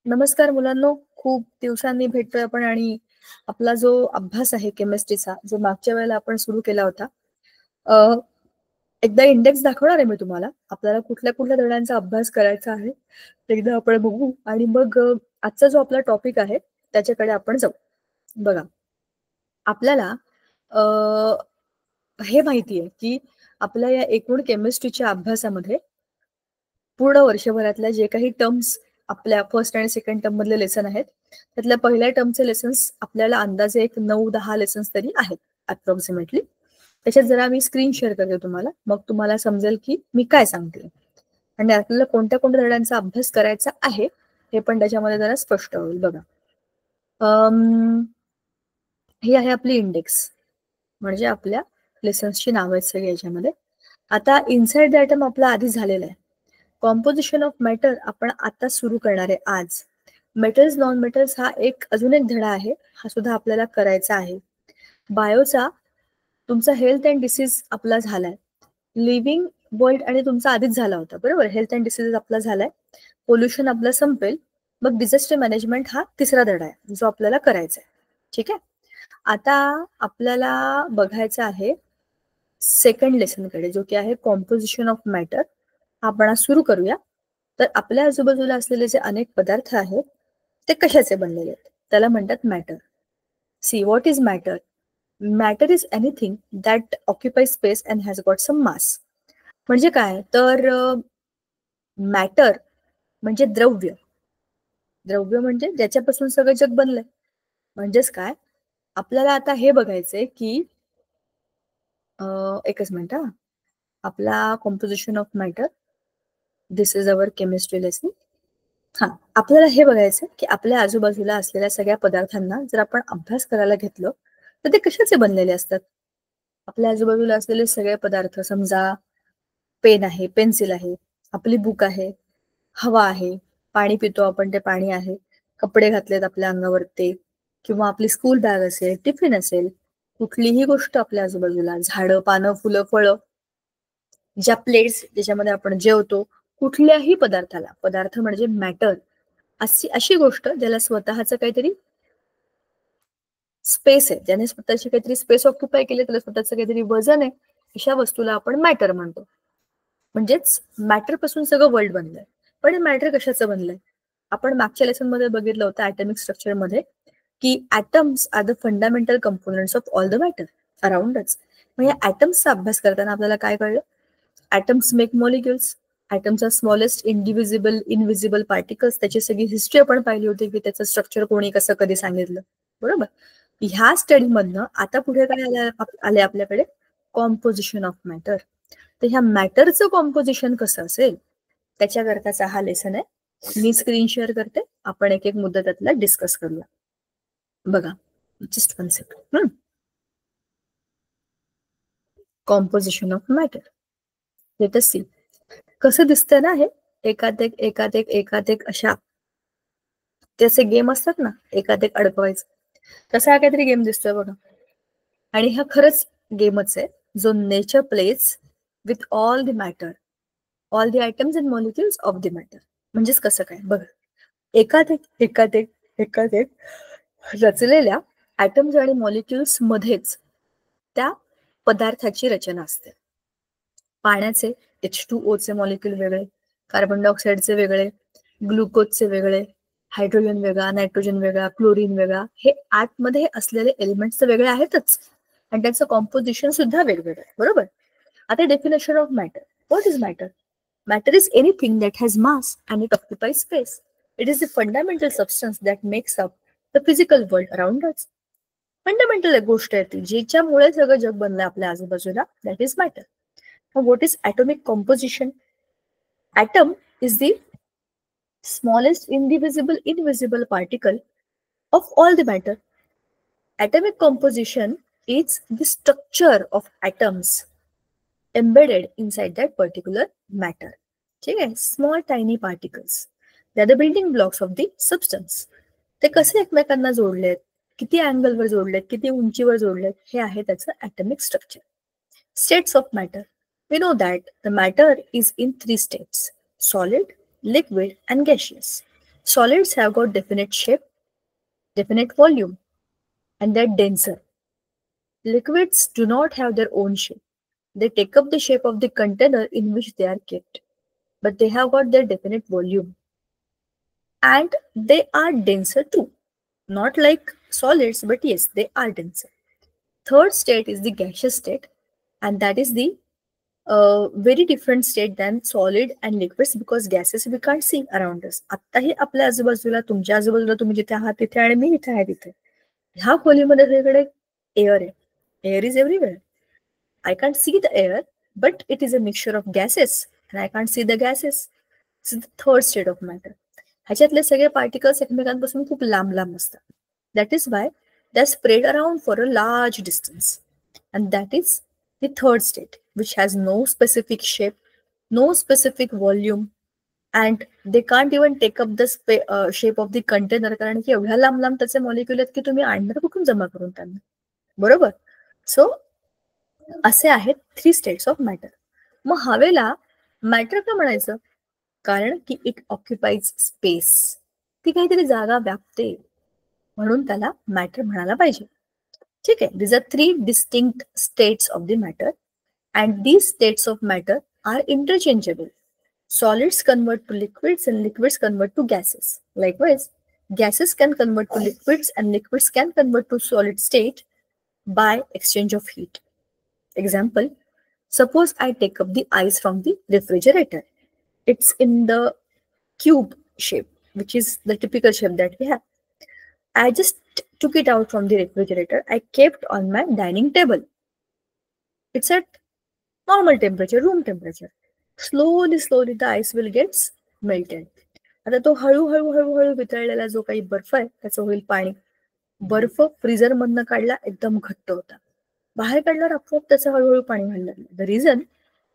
नमस्कार मुलांनो, खूप दिवसांनी भेटतोय आपण आणि आपला जो अभ्यास आहे केमिस्ट्रीचा, जो मागच्या वेळेला आपण सुरू केला होता, एकदा इंडेक्स दाखवणार आहे मी तुम्हाला. आपल्याला कुठल्या कुठल्या धड्यांचा अभ्यास करायचा आहे एकदा आपण बघू आणि मग आजचा जो आपला टॉपिक आहे त्याच्याकडे आपण जाऊ. बघा, आपल्याला हे माहिती आहे की आपल्या या एकूण केमिस्ट्रीच्या अभ्यासामध्ये पूर्ण वर्षभरातल्या जे काही टर्म्स आपल्या फर्स्ट आणि सेकंड टर्म मधले लेसन आहेत, त्यातल्या पहिल्या टर्मचे लेसन्स आपल्याला अंदाजे एक 9-10 लेसन्स तरी आहेत अप्रॉक्सिमेटली. त्याच्यात जरा मी स्क्रीन शेअर करते तुम्हाला, मग तुम्हाला समजेल की मी काय सांगते आणि आपल्याला कोणत्या कोणत्या धड्यांचा अभ्यास करायचा आहे हे पण त्याच्यामध्ये जरा स्पष्ट होईल. बघा, ही आहे आपली इंडेक्स, म्हणजे आपल्या लेसन्सची नाव आहेत सगळी याच्यामध्ये. आता इनसाइड द आयटम आपला आधी झालेला आहे. कॉम्पोजिशन ऑफ मॅटर आपण आता सुरू करणार आहे आज. मेटल्स नॉन मेटल्स हा अजून एक धडा आहे, हा सुद्धा आपल्याला करायचा आहे. बायोचा तुमचा हेल्थ अँड डिसीज आपला झालाय. लिव्हिंग वर्ल्ड आणि तुमचा आधीच झाला होता, बरोबर. हेल्थ अँड डिसीज आपला झालाय. पोल्युशन आपलं संपेल. मग डिझास्टर मॅनेजमेंट हा तिसरा धडा आहे जो आपल्याला करायचा आहे. ठीक आहे. आता आपल्याला बघायचं आहे सेकंड लेसनकडे, जो की आहे कॉम्पोजिशन ऑफ मॅटर. आपण आज सुरू करूया. तर आपल्या आजूबाजूला असलेले जे अनेक पदार्थ आहेत ते कशाचे बनलेले आहेत, त्याला म्हणतात matter. See, what is matter? Matter is anything that occupy space and has got some mass. म्हणजे काय तर मॅटर म्हणजे द्रव्य. द्रव्य म्हणजे ज्याच्यापासून सगळं जग बनलंय. म्हणजेच काय, आपल्याला आता हे बघायचंय की एकच मिनिट, आपला composition of matter, this is our chemistry lesson. आपल्याला हे बघायचं की आपल्या आजूबाजूला असलेल्या सगळ्या पदार्थांना जर आपण अभ्यास करायला घेतलं तर ते कशाचे बनलेले असतात. आपल्या आजूबाजूला असलेले सगळे पदार्थ, समजा पेन आहे, पेन्सिल आहे, आपली बुक आहे, हवा आहे, पाणी पितो आपण ते पाणी आहे, कपडे घातलेत आपल्या अंगावर ते, किंवा आपली स्कूल बॅग असेल, टिफिन असेल, कुठलीही गोष्ट आपल्या आजूबाजूला, झाडं, पानं, फुलं, फळं, ज्या प्लेट्स ज्याच्यामध्ये आपण जेवतो, कुठल्याही पदार्थाला, पदार्थ म्हणजे मॅटर, अशी गोष्ट ज्याला स्वतःचं काहीतरी स्पेस आहे, ज्याने स्वतःची काहीतरी स्पेस ऑक्युपाय केली, त्याला स्वतःचं काहीतरी वजन आहे, अशा वस्तूला आपण मॅटर म्हणतो. म्हणजेच मॅटर पासून सगळं वर्ल्ड बनलंय. पण हे मॅटर कशाचं बनलंय? आपण मागच्या लेसन मध्ये बघितलं होतं ऍटॉमिक स्ट्रक्चर मध्ये की atoms are the fundamental components of all the matter around us. मग या ऍटम्सचा अभ्यास करताना आपल्याला काय कळलं? Atoms make molecules. Atoms are smallest invisible particles. त्याची सगळी हिस्ट्री आपण पाहिली होती की त्याचं स्ट्रक्चर कोणी कसं कधी सांगितलं, बरोबर. ह्या स्टडी मधनं आता पुढे काय आले आपल्याकडे? Composition of matter. तर ह्या मॅटरचं कॉम्पोजिशन कसं असेल त्याच्याकरताचा हा लेसन आहे. मी स्क्रीन शेअर करते, आपण एक एक मुद्दा त्यातला डिस्कस करूया. बघा, just 1 second. Composition of matter, let us see. कसं दिसतंय ना हे? एकात एक अशा त्याचे गेम असतात ना, एकात एक अडकवायचं, तसा हा काहीतरी गेम दिसतोय बघा. आणि हा खरंच गेमच आहे जो nature plays with all the matter, all the items and molecules of the matter. म्हणजेच कसं काय बघा, एकात एक रचलेल्या ऍटम्स आणि मॉलिक्युल्स मध्येच त्या पदार्थाची रचना असते. पाण्याचे H2O चे मॉलिक्युल वेगळे, कार्बन डायऑक्साईडचे वेगळे, ग्लुकोजचे वेगळे, हायड्रोजन वेगळा, नायट्रोजन वेगळा, क्लोरीन वेगळा, हे आतमध्ये असलेले एलिमेंट्स वेगळे आहेतच आणि त्यांचं कॉम्पोजिशन सुद्धा वेगवेगळं आहे, बरोबर. आता definition of matter. What is matter? Matter is anything that has mass and it occupies space. It is the fundamental substance that makes up the physical world around us. Fundamental एक गोष्ट आहे ती ज्याच्यामुळे सगळं जग बनलंय आपल्या आजूबाजूला, that is matter. What is atomic composition? Atom is the smallest invisible particle of all the matter. Atomic composition is the structure of atoms embedded inside that particular matter. ठीक आहे. Small tiny particles, they are the building blocks of the substance. ते कसे एकमेकांना जोडलेत, किती अँगलवर जोडलेत, किती उंचीवर जोडलेत, हे आहे त्याचं atomic structure. States of matter. We know that the matter is in 3 states: solid, liquid and gaseous. Solids have got definite shape, definite volume, and they're denser. Liquids do not have their own shape. They take up the shape of the container in which they are kept, but they have got their definite volume. And they are denser too. Not like solids, but yes, they are denser. Third state is the gaseous state, and that is the very different state than solid and liquids because gases we can't see around us. आत्ताही आपल्या आजूबाजूला तुमच्या आजूबाजूला तुम्ही जिथे आहात तिथे आणि मी इथे आहे तिथे ह्या खोलीमध्ये सगळीकडे एअर आहे. Air is everywhere. I can't see the air, but it is a mixture of gases and I can't see the gases. This is the third state of matter. ह्याच्यातले सगळे पार्टिकल्स एकमेकांपासून खूप लांब लांब असतात. That is why they are spread around for a large distance. And that is the third state, which has no specific shape, no specific volume, and they can't even take up the shape of the container कारण की एवढ्या लांब लांब त्याचे molecule आहेत की तुम्ही आणणार कुठून जमा करून त्यांना. बरोबर. सो असे आहेत 3 स्टेट्स ऑफ मॅटर. मग हवेला मॅटर का म्हणायचं? कारण की इट ऑक्युपाइज स्पेस. ती काहीतरी जागा व्यापते म्हणून त्याला मॅटर म्हणायला पाहिजे. ठीक आहे. These are 3 distinct states of the matter and these states of matter are interchangeable. Solids convert to liquids and liquids convert to gases. Likewise, gases can convert to liquids and liquids can convert to solid state by exchange of heat. Example, suppose I take up the ice from the refrigerator. It's in the cube shape, which is the typical shape that we have. I just took it out from the refrigerator. I kept on my dining table. It's at normal temperature, room temperature. Slowly the ice will get melted. आता तो हळूहळू वितळलेला जो काही बर्फ आहे त्याचं होईल पाणी. बर्फ फ्रीजर मधनं काढला एकदम घट्ट होता. बाहेर काढल्यावर आपोआप त्याचं हळूहळू पाणी व्हायला लागलं. The reason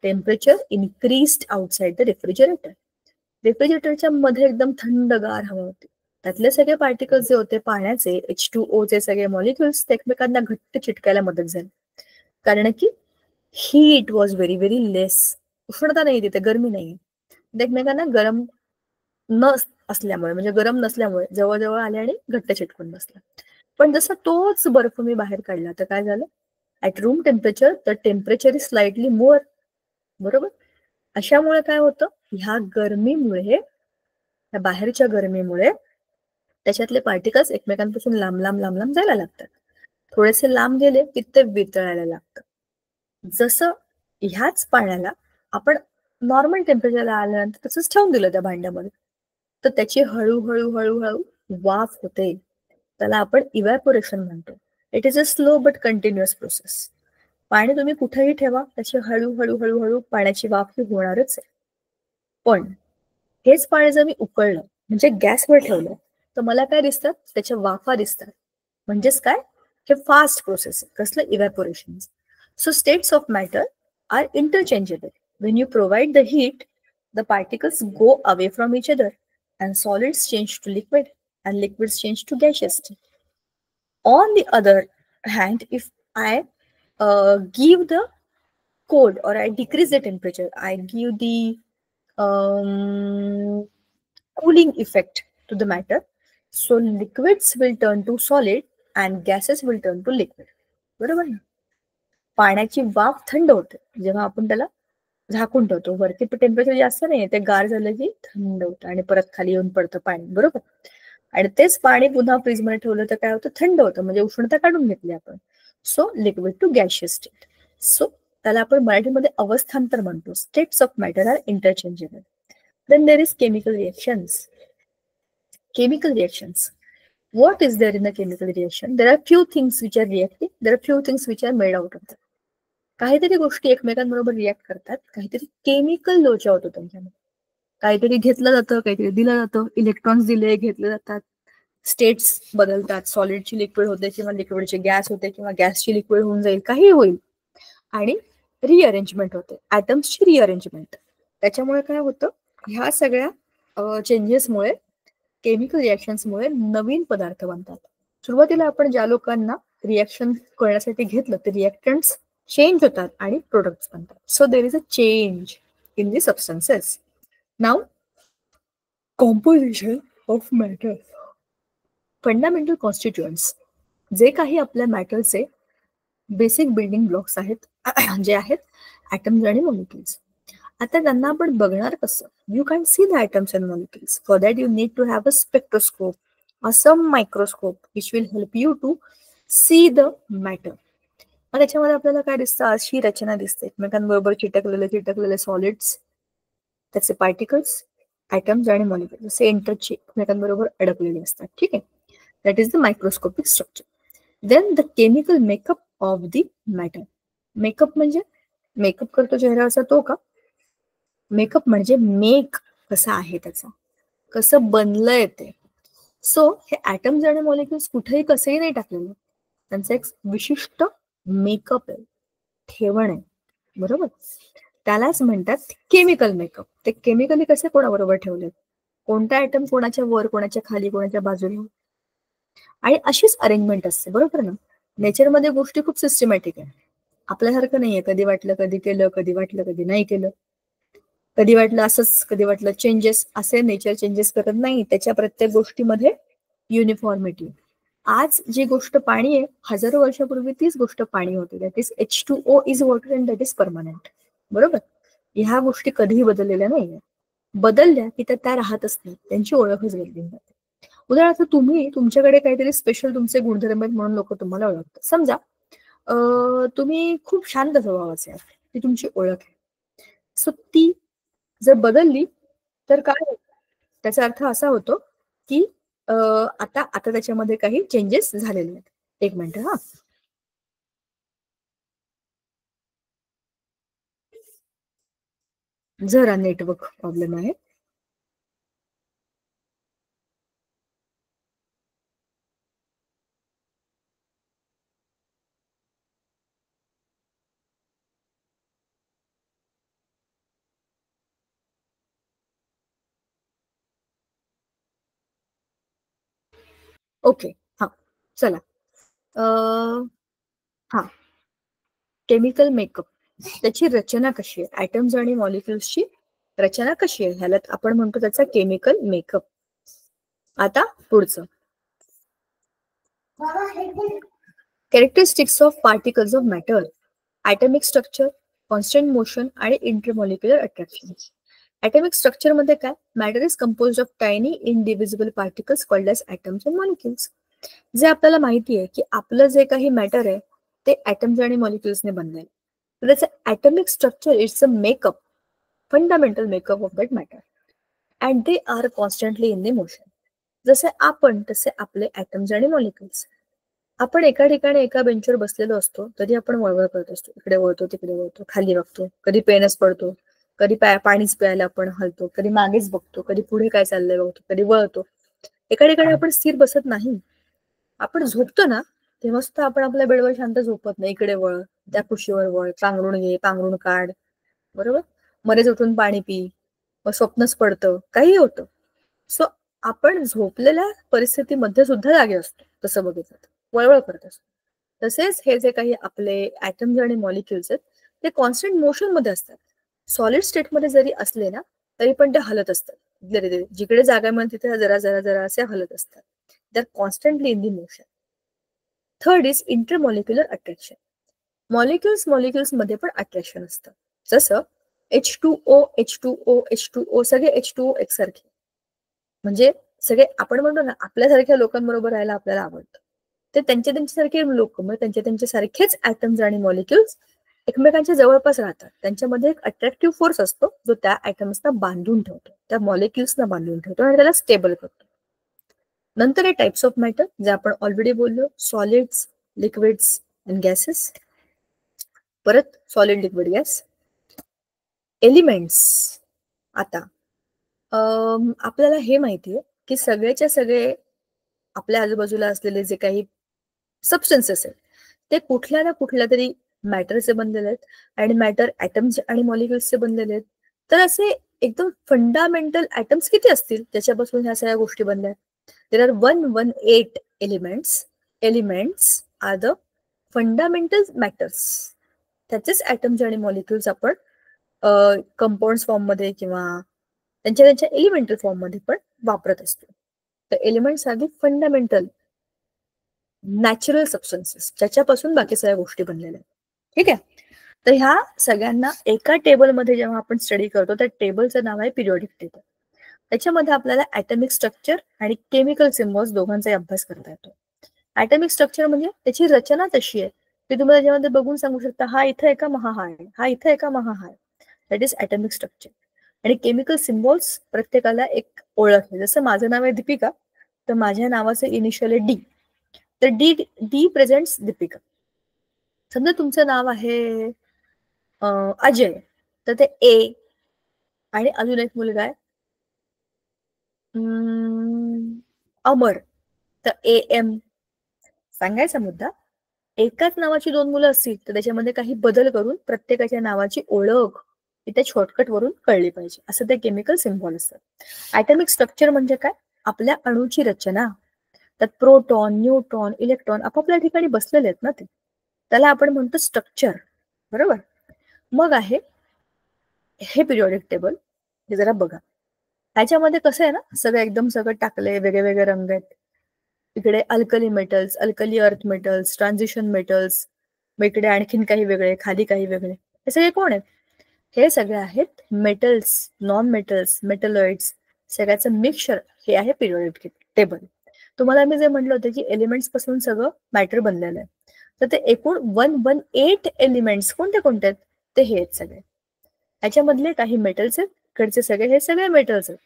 temperature increased outside the refrigerator. रेफ्रिजरेटरच्या मध्ये एकदम थंडगार हवा होती. त्यातले सगळे पार्टिकल्स जे होते पाण्याचे H2O चे सगळे मॉलिक्युल्स ते एकमेकांना घट्ट चिटकायला मदत झाली. कारण की हीट वॉज व्हेरी व्हेरी लेस. उष्णता नाही तिथे, गरमी नाही. एकमेकांना गरम न असल्यामुळे म्हणजे गरम नसल्यामुळे जवळजवळ आले आणि घट्ट चिटकून बसला. पण जसं तोच बर्फ मी बाहेर काढला तर काय झालं? At room temperature the temperature is slightly more. बरोबर. अशामुळे काय होतं? ह्या गरमीमुळे, ह्या बाहेरच्या गरमीमुळे त्याच्यातले पार्टिकल्स एकमेकांपासून लांब लांब लांब लांब जायला लागतात. थोडेसे लांब गेले की ते वितळायला लागतं. जसं ह्याच पाण्याला आपण नॉर्मल टेम्परेचरला आल्यानंतर तसंच ठेवून दिलं त्या भांड्यामध्ये तर त्याची हळूहळू वाफ होते. त्याला आपण इव्हॅपोरेशन म्हणतो. It is a slow but continuous process. पाणी तुम्ही कुठेही ठेवा त्याची हळूहळू पाण्याची वाफ ही होणारच आहे. पण हेच पाणी जर मी उकळलं म्हणजे गॅसवर ठेवलं तर मला काय दिसतात? त्याच्या वाफा दिसतात. म्हणजेच काय? हे फास्ट प्रोसेस आहे. कसलं? Evaporation. So states of matter are interchangeable. When you provide the heat, the particles go away from each other and solids change to liquid and liquids change to gaseous state. On the other hand, if I give the cold or I decrease the temperature, I give the cooling effect to the matter, so liquids will turn to solid and gases will turn to liquid. बरोबर ना? पाण्याची वाफ थंड होते जेव्हा आपण त्याला झाकून ठेवतो. वरती टेम्परेचर जास्त नाही, ते गार झालं की थंड होतं आणि परत खाली येऊन पडतं पाणी. बरोबर. आणि तेच पाणी पुन्हा फ्रीजमध्ये ठेवलं तर काय होतं? थंड होतं. म्हणजे उष्णता काढून घेतली आपण. So liquid to gaseous state. So त्याला आपण मराठीमध्ये अवस्थांतर म्हणतो. States of matter are interchangeable. Then there is chemical reactions. Chemical reactions. What is there in a chemical reaction? There are few things which are reactive. There are few things which are made out of that. काहीतरी गोष्टी एकमेकांबरोबर react करतात. काहीतरी chemical लोचा होतो त्यांच्यामध्ये. काहीतरी घेतलं जातं, काहीतरी दिलं जातं. इलेक्ट्रॉन्स दिले, घेतले जातात. स्टेट्स बदलतात. सॉलिडची लिक्विड होते किंवा लिक्विडची गॅस होते किंवा गॅसची लिक्विड होऊन जाईल, काही होईल. आणि रिअरेंजमेंट होते. ॲटम्सची रिअरेंजमेंट. त्याच्यामुळे काय होतं? ह्या सगळ्या चेंजेसमुळे, केमिकल रिॲक्शन्समुळे नवीन पदार्थ बनतात. सुरुवातीला आपण ज्या लोकांना रिॲक्शन करण्यासाठी घेतलं ते रिॲक्टंट्स चेंज होतात आणि प्रोडक्ट्स बनतात. So there is a change in the substances. Now composition of matter. Fundamental constituents, जे काही आपल्या मॅटरचे बेसिक बिल्डिंग ब्लॉक्स आहेत जे आहेत ॲटम्स आणि मॉलिक्युल्स. आता त्यांना आपण बघणार कसं? You can see the atoms and molecules. For that you need to have a spectroscope or some microscope which will help you to see the matter. मग त्याच्यामध्ये आपल्याला काय दिसतं? अशी रचना दिसते, एकमेकांबरोबर चिटकलेले सॉलिड्स, त्याचे पार्टिकल्स, ॲटम्स आणि मॉलिक्युल्स असे इंटरचे एकमेकांबरोबर अडकलेले असतात. ठीक आहे, that is the microscopic structure. Then the chemical makeup of the matter. Makeup म्हणजे मेकअप करतो चेहऱ्यावरचा तो का? मेकअप म्हणजे मेक कसा आहे त्याचा, कसं बनलंय ते. सो हे ॲटम्स आणि मॉलिक्युल्स कुठेही कसंही नाही टाकलेलं, त्यांचं एक विशिष्ट मेकअप आहे, ठेवण आहे, बरोबर. त्यालाच म्हणतात केमिकल मेकअप. ते केमिकली कसे कोणाबरोबर ठेवले, कोणता ॲटम कोणाच्या वर, कोणाच्या खाली, कोणाच्या बाजूला, आणि अशीच अरेंजमेंट असते, बरोबर ना. नेचरमध्ये गोष्टी खूप सिस्टमॅटिक आहे, आपल्यासारखं नाहीये कधी वाटलं कधी केलं, कधी वाटलं कधी नाही केलं, कधी वाटलं असंच, कधी वाटलं चेंजेस. असे नेचर चेंजेस करत नाही, त्याच्या प्रत्येक गोष्टीमध्ये युनिफॉर्मिटी. आज जी गोष्ट पाणी आहे, हजारो वर्षापूर्वी तीच गोष्ट पाणी होती. That is H2O is water and that is permanent, बरोबर. ह्या गोष्टी कधीही बदललेल्या नाहीये, बदलल्या की त्या राहतच नाही, त्यांची ओळखच बदलली जाते. उदाहरणार्थ तुम्ही, तुमच्याकडे काहीतरी स्पेशल तुमचे गुणधर्म आहेत म्हणून लोक तुम्हाला ओळखतात. समजा तुम्ही खूप शांत स्वभावाचे आहात, ती तुमची ओळख आहे. सो ती जर बदलली तर काय होतं? त्याचा अर्थ असा होतो की आता आता त्याच्यामध्ये काही चेंजेस झालेले आहेत. एक मिनिट हा. जरा नेटवर्क प्रॉब्लेम आहे. ओके, हा, चला. हा, केमिकल मेकअप, त्याची रचना कशी आहे, ॲटम्स आणि मॉलिक्युल्सची रचना कशी आहे, ह्याला आपण म्हणतो त्याचा केमिकल मेकअप. आता पुढचं, characteristics of particles of matter, atomic structure, constant motion आणि इंटरमॉलिक्युलर अट्रॅक्शन. ॲटमिक स्ट्रक्चर मध्ये काय? Matter is compose of tiny indivisible particles called as atoms and molecules. जे आपल्याला माहिती आहे की आपलं जे काही मॅटर आहे ते ॲटम्स आणि मॉलिक्युल्सने बनलेलं. त्याचं atomic structure it's a makeup, fundamental makeup of that matter, and they are constantly in the motion. जसे आपण तसे आपले ॲटम्स आणि मॉलिक्युल्स. आपण एका ठिकाणी एका बेंचवर बसलेलो असतो तरी आपण वळवळ करत असतो, इकडे वळतो तिकडे वळतो, खाली बघतो, कधी पेनच पडतो, कधी पाणीच प्यायला आपण हलतो, कधी मागेच बघतो, कधी पुढे काय चाललंय बघतो, कधी वळतो. एका ठिकाणी आपण स्थिर बसत नाही. आपण झोपतो ना तेव्हा सुद्धा आपण आपल्या बेडवर शांत झोपत नाही, इकडे वळ, त्या खुशीवर वळ, पांघरून घे, पांघरून काढ, बरोबर. मध्येच उठून पाणी पी, मग स्वप्नच पडतं, काही होतं. सो आपण झोपलेल्या परिस्थितीमध्ये सुद्धा जागे असतो, तसं बघितलं तर वळवळ करत असतो. तसेच हे जे काही आपले ॲटम्स आणि मॉलिक्युल्स आहेत ते कॉन्स्टंट मोशन मध्ये असतात. सॉलिड स्टेटमध्ये जरी असले ना तरी पण ते हलत असतात, जिकडे जागा मिळेल तिथे जरा जरा जरा असे हलत असतात. दे are constantly in the motion. Third is intermolecular attraction. Molecules मध्ये पण अट्रॅक्शन असतं. जसं H2O सगळे H2O एकसारखे, म्हणजे सगळे आपण म्हणतो ना आपल्यासारख्या लोकांबरोबर राहायला आपल्याला आवडतं. ते त्यांच्यासारखे लोक, म्हणजे त्यांच्यासारखेच ॲटम्स आणि मॉलिक्युल्स एकमेकांच्या जवळपास राहतात. त्यांच्यामध्ये एक अट्रॅक्टिव्ह फोर्स असतो जो त्या ॲटम्सना बांधून ठेवतो, त्या मॉलिक्युल्सना बांधून ठेवतो आणि त्याला स्टेबल करतो. नंतर हे टाइप्स ऑफ मॅटर जे आपण ऑलरेडी बोललो, सॉलिड्स, लिक्विड्स अँड गॅसेस. परत सॉलिड, लिक्विड, गॅस, एलिमेंट्स. आता आपल्याला हे माहितीये की सगळेच्या सगळे आपल्या आजूबाजूला असलेले जे काही सबस्टन्सेस आहेत ते कुठल्या ना कुठल्या तरी मॅटरचे बनलेले आहेत, आणि मॅटर ॲटम्स आणि मॉलिक्युल्सचे बनलेले आहेत. तर असे एकदम फंडामेंटल ॲटम्स किती असतील त्याच्यापासून ह्या सगळ्या गोष्टी बनल्या? There are 118 elements. Elements are the fundamental matters. त्याचेच ॲटम्स आणि मॉलिक्युल्स आपण कंपाऊंड फॉर्म मध्ये किंवा त्यांच्या एलिमेंटल फॉर्म मध्ये पण वापरत असतो. तर elements are the fundamental natural substances, ज्याच्यापासून बाकी सगळ्या गोष्टी बनलेल्या आहेत. ठीक आहे. तर ह्या सगळ्यांना एका टेबलमध्ये जेव्हा आपण स्टडी करतो, त्या टेबलचं नाव आहे पिरियोडिक टेबल. त्याच्यामध्ये आपल्याला ॲटॉमिक स्ट्रक्चर आणि केमिकल सिम्बॉल्स दोघांचाही अभ्यास करता येतो. ॲटॉमिक स्ट्रक्चर म्हणजे त्याची रचना तशी आहे की तुम्हाला त्याच्यामध्ये बघून सांगू शकता, हा इथं आहे का, मग हा आहे, हा इथं आहे का, मग हा आहे. That is atomic structure. आणि केमिकल सिम्बॉल्स प्रत्येकाला एक ओळख आहे. जसं माझं नाव आहे दीपिका, तर माझ्या नावाचं इनिशियल आहे डी, तर डी डी प्रेझेंट्स दीपिका. समजा तुमचं नाव आहे अजय, तर ते ए, आणि अजून एक मुलगा आहे अमर, तर ए एम. सांगायचा मुद्दा, एकाच नावाची दोन मुलं असतील तर त्याच्यामध्ये काही बदल करून प्रत्येकाच्या नावाची ओळख त्या शॉर्टकट वरून कळली पाहिजे, असं ते केमिकल सिम्बॉल असतात. ॲटॉमिक स्ट्रक्चर म्हणजे काय, आपल्या अणूची रचना. त्यात प्रोटॉन, न्यूट्रॉन, इलेक्ट्रॉन आपापल्या ठिकाणी बसलेले आहेत ना, ते त्याला आपण म्हणतो स्ट्रक्चर. बरोबर. मग आहे हे पिरियोडिक टेबल. हे जरा बघा, ह्याच्यामध्ये कसं आहे ना, सगळं एकदम सगळं टाकलंय, वेगळे वेगळे रंग आहेत. इकडे alkali metals, alkali earth metals, transition metals, मग इकडे आणखीन काही वेगळे, खाली काही वेगळे. हे सगळे कोण आहेत? हे सगळे आहेत मेटल्स, नॉन मेटल्स, मेटलॉइड्स, सगळ्याचं मिक्सचर. हे आहे पिरियोडिक टेबल. तुम्हाला मी जे म्हटलं होतं की एलिमेंट्स पासून सगळं मॅटर बनलेलं आहे, तर ते एकूण 118 एलिमेंट्स कोणते कोणते आहेत, ते हे आहेत सगळे. ह्याच्यामधले काही मेटल्स आहेत, इकडचे सगळे हे सगळे मेटल्स आहेत,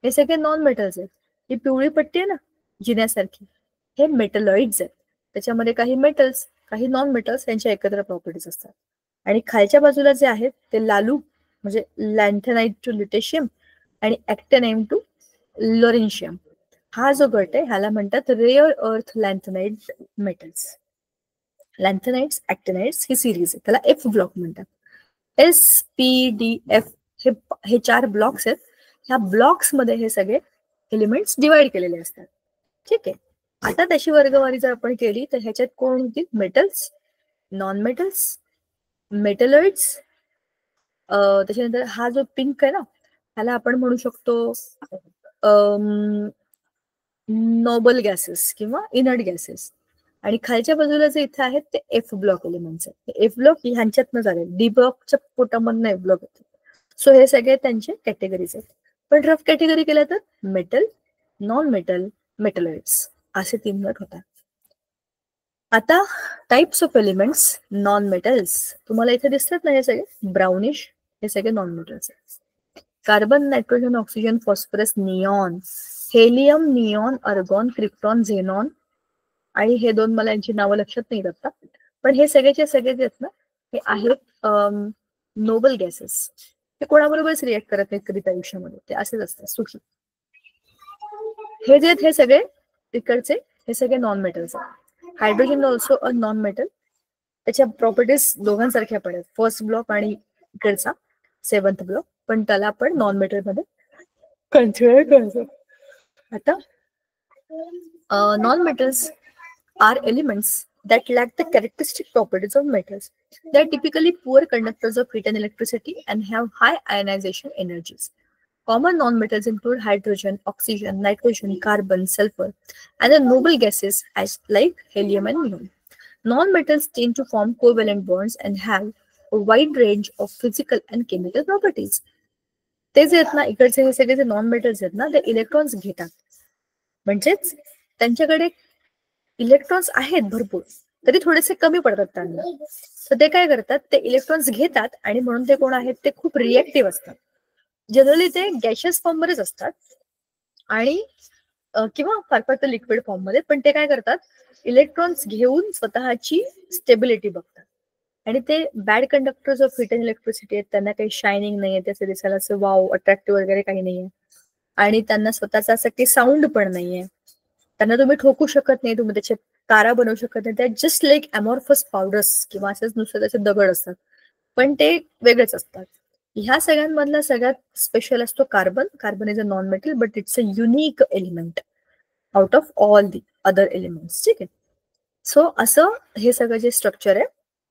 हे सगळे नॉन मेटल्स आहेत. ही पिवळी पट्टी आहे ना जिन्यासारखी, हे मेटलॉइड्स आहेत. त्याच्यामध्ये काही मेटल्स, काही नॉन मेटल्स यांच्या एकत्र प्रॉपर्टीज असतात. आणि खालच्या बाजूला जे आहेत ते लालू म्हणजे लॅन्थेनाइट टू लुटेशियम आणि ॲक्टिनाइट टू लॉरेन्शियम. हा जो गट आहे ह्याला म्हणतात रेअर अर्थ लॅन्थेनाइट मेटल्स. लॅन्थेनाइट्स, ॲक्टिनाइट्स ही सिरीज आहे, त्याला एफ ब्लॉक म्हणतात. SPDF हे 4 ब्लॉक्स आहेत. ह्या ब्लॉक्स मध्ये हे सगळे एलिमेंट्स डिवाइड केलेले असतात. ठीक आहे. आता त्याची वर्गवारी जर आपण केली तर ह्याच्यात कोण होतील, मेटल्स, नॉन मेटल्स, मेटलॉइड्स. त्याच्यानंतर हा जो पिंक आहे ना, ह्याला आपण म्हणू शकतो नोबल गॅसेस किंवा इनर्ट गॅसेस. आणि खालच्या बाजूला जे इथे आहेत ते एफ ब्लॉक एलिमेंट्स आहेत. एफ ब्लॉक ह्यांच्यातनं झाले, डी ब्लॉकच्या पोटामधनं एफ ब्लॉक येते. सो हे सगळे त्यांचे कॅटेगरीज आहेत. पण रफ कॅटेगरी केल्या तर मेटल, नॉन मेटल, मेटलॉइड्स असे 3 गट होतात. आता types of elements, non metals तुम्हाला इथे दिसतात ना, हे सगळे ब्राउनिश, हे सगळे नॉन मेटल्स आहेत. Carbon, nitrogen, oxygen, phosphorus, neon, helium, neon, अर्गॉन, krypton, xenon, आणि हे 2 मला यांची नावं लक्षात नाही आता. पण हे सगळेचे सगळे जे आहेत ना, हे आहेत नोबल गॅसेस. ते कोणाबरोबरच रिएक्ट करत नाहीत कधी आयुष्यामध्ये, ते असेच असतात सुखी. हे जे आहेत हे सगळे इकडचे हे सगळे नॉन मेटल्स आहेत. Hydrogen also a non metal. त्याच्या प्रॉपर्टीज दोघांसारख्या पडतात, फर्स्ट ब्लॉक आणि इकडचा 7th ब्लॉक, पण त्याला आपण नॉन मेटल मध्ये कन्सिडर करतो. आता non-metals are elements that lack the characteristic properties of metals. They are typically poor conductors of heat and electricity and have high ionization energies. Common non-metals include hydrogen, oxygen, nitrogen, carbon, sulfur, and the noble gases as like helium and neon. Non-metals tend to form covalent bonds and have a wide range of physical and chemical properties. ते जे आहेत ना, इकडचे हे सगळे जे non metals आहेत ना, ते इलेक्ट्रॉन्स घेतात. म्हणजेच त्यांच्याकडे इलेक्ट्रॉन्स आहेत भरपूर, तरी थोडेसे कमी पडतात त्यांना. तर ते काय करतात, ते इलेक्ट्रॉन्स घेतात आणि म्हणून ते कोण आहेत, ते खूप रिएक्टिव्ह असतात. जनरली ते गॅशियस फॉर्म मध्येच असतात आणि किंवा फार फार तर लिक्विड फॉर्म मध्ये. पण ते काय करतात, इलेक्ट्रॉन्स घेऊन स्वतःची स्टेबिलिटी बघतात. आणि ते bad conductors of hit and electricity आहेत, त्यांना काही शायनिंग नाहीये, त्याचे दिसायला असं वाव अट्रॅक्टिव्ह वगैरे काही नाहीये, आणि त्यांना स्वतःचा असं काही साऊंड पण नाहीये. त्यांना तुम्ही ठोकू शकत नाही, तुम्ही त्याचे तारा बनवू शकत नाही. त्या जस्ट लाईक अमॉर्फस पावडर्स किंवा असेच नुसते त्याचे दगड असतात, पण ते वेगळेच असतात. ह्या सगळ्यांमधला सगळ्यात स्पेशल असतो carbon. Carbon is a non metal but it's a unique element out of all the other elements. ठीक आहे. सो असं हे सगळं जे स्ट्रक्चर आहे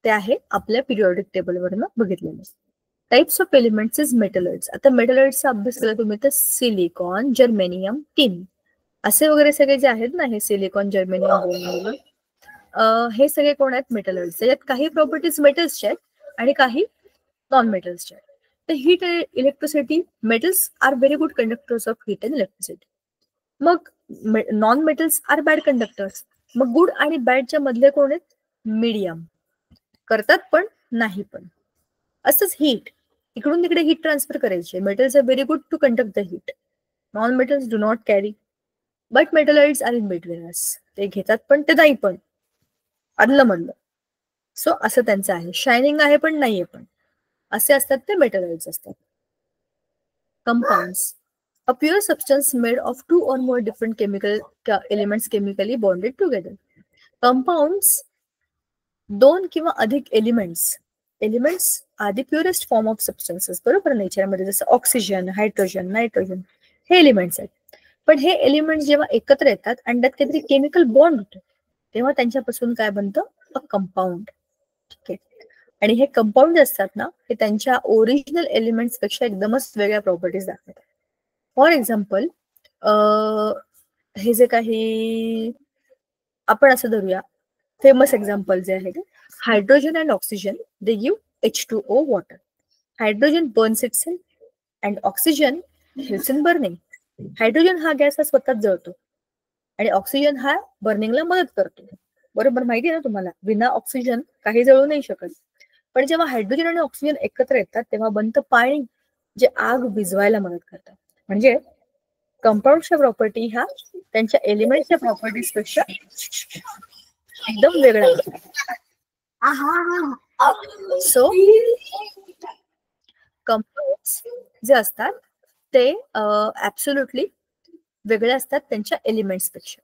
ते आहे आपल्या पिरियोडिक टेबलवरनं बघितलेलं. Types of elements is metalloids. आता मेटलॉइड्सचा अभ्यास केला तुम्ही तर सिलिकॉन, जर्मेनियम, टिन. असे वगैरे सगळे जे आहेत ना, हे सिलिकॉन, जर्मेनियम, बोन, हे सगळे कोण आहेत? मेटलॉइड्स. त्याच्यात काही प्रॉपर्टीज मेटल्सच्या आहेत आणि काही नॉन मेटल्सच्या आहेत. तर हीट आणि electricity, metals are very good conductors of heat and electricity. मग non metals are bad conductors. मग गुड आणि बॅडच्या मधले कोण आहेत? मीडियम. करतात पण नाही पण. असंच हीट, इकडून तिकडे हीट ट्रान्सफर करायचे. Metals are very good to conduct the heat. Non metals do not carry. But metalloids are in between us. ते घेतात पण ते नाही पण, अदलं मधलं. सो असं त्यांचं आहे. शायनिंग आहे पण नाहीये पण, असे असतात ते मेटलॉइड्स असतात. Compounds, a pure substance made of two or more different chemical elements chemically bonded together. Compounds, दोन किंवा अधिक elements are the purest form of substances. बरोबर, नेचरमध्ये जसं ऑक्सिजन, हायड्रोजन, नायट्रोजन हे एलिमेंट्स आहेत. पण हे एलिमेंट्स जेव्हा एकत्र येतात आणि त्यात काहीतरी केमिकल बॉन्ड होतं, तेव्हा त्यांच्यापासून काय बनतं? A compound. ठीक आहे. आणि हे कंपाऊंड असतात ना, हे त्यांच्या ओरिजिनल एलिमेंट्स पेक्षा एकदमच वेगळ्या प्रॉपर्टीज दाखवतात. फॉर एक्झाम्पल, हे जे काही आपण असं धरूया, फेमस एक्झाम्पल जे आहे ते hydrogen and oxygen, they give H2O water. Hydrogen Burns itself and oxygen helps in burning. Hydrogen हा गॅस हा स्वतःच जळतो आणि ऑक्सिजन हा बर्निंगला मदत करतो. बरोबर, माहिती आहे ना तुम्हाला, विना ऑक्सिजन काही जळू नाही शकत. पण जेव्हा हायड्रोजन आणि ऑक्सिजन एकत्र येतात तेव्हा बनतं पाणी, जे आग विझवायला मदत करतात. म्हणजे कंपाऊंडच्या प्रॉपर्टी ह्या त्यांच्या एलिमेंटच्या प्रॉपर्टीज पेक्षा एकदम वेगळ्या. सो कंपाऊंड्स जे असतात ते ऍब्सोल्युटली वेगळे असतात त्यांच्या एलिमेंट्स पेक्षा.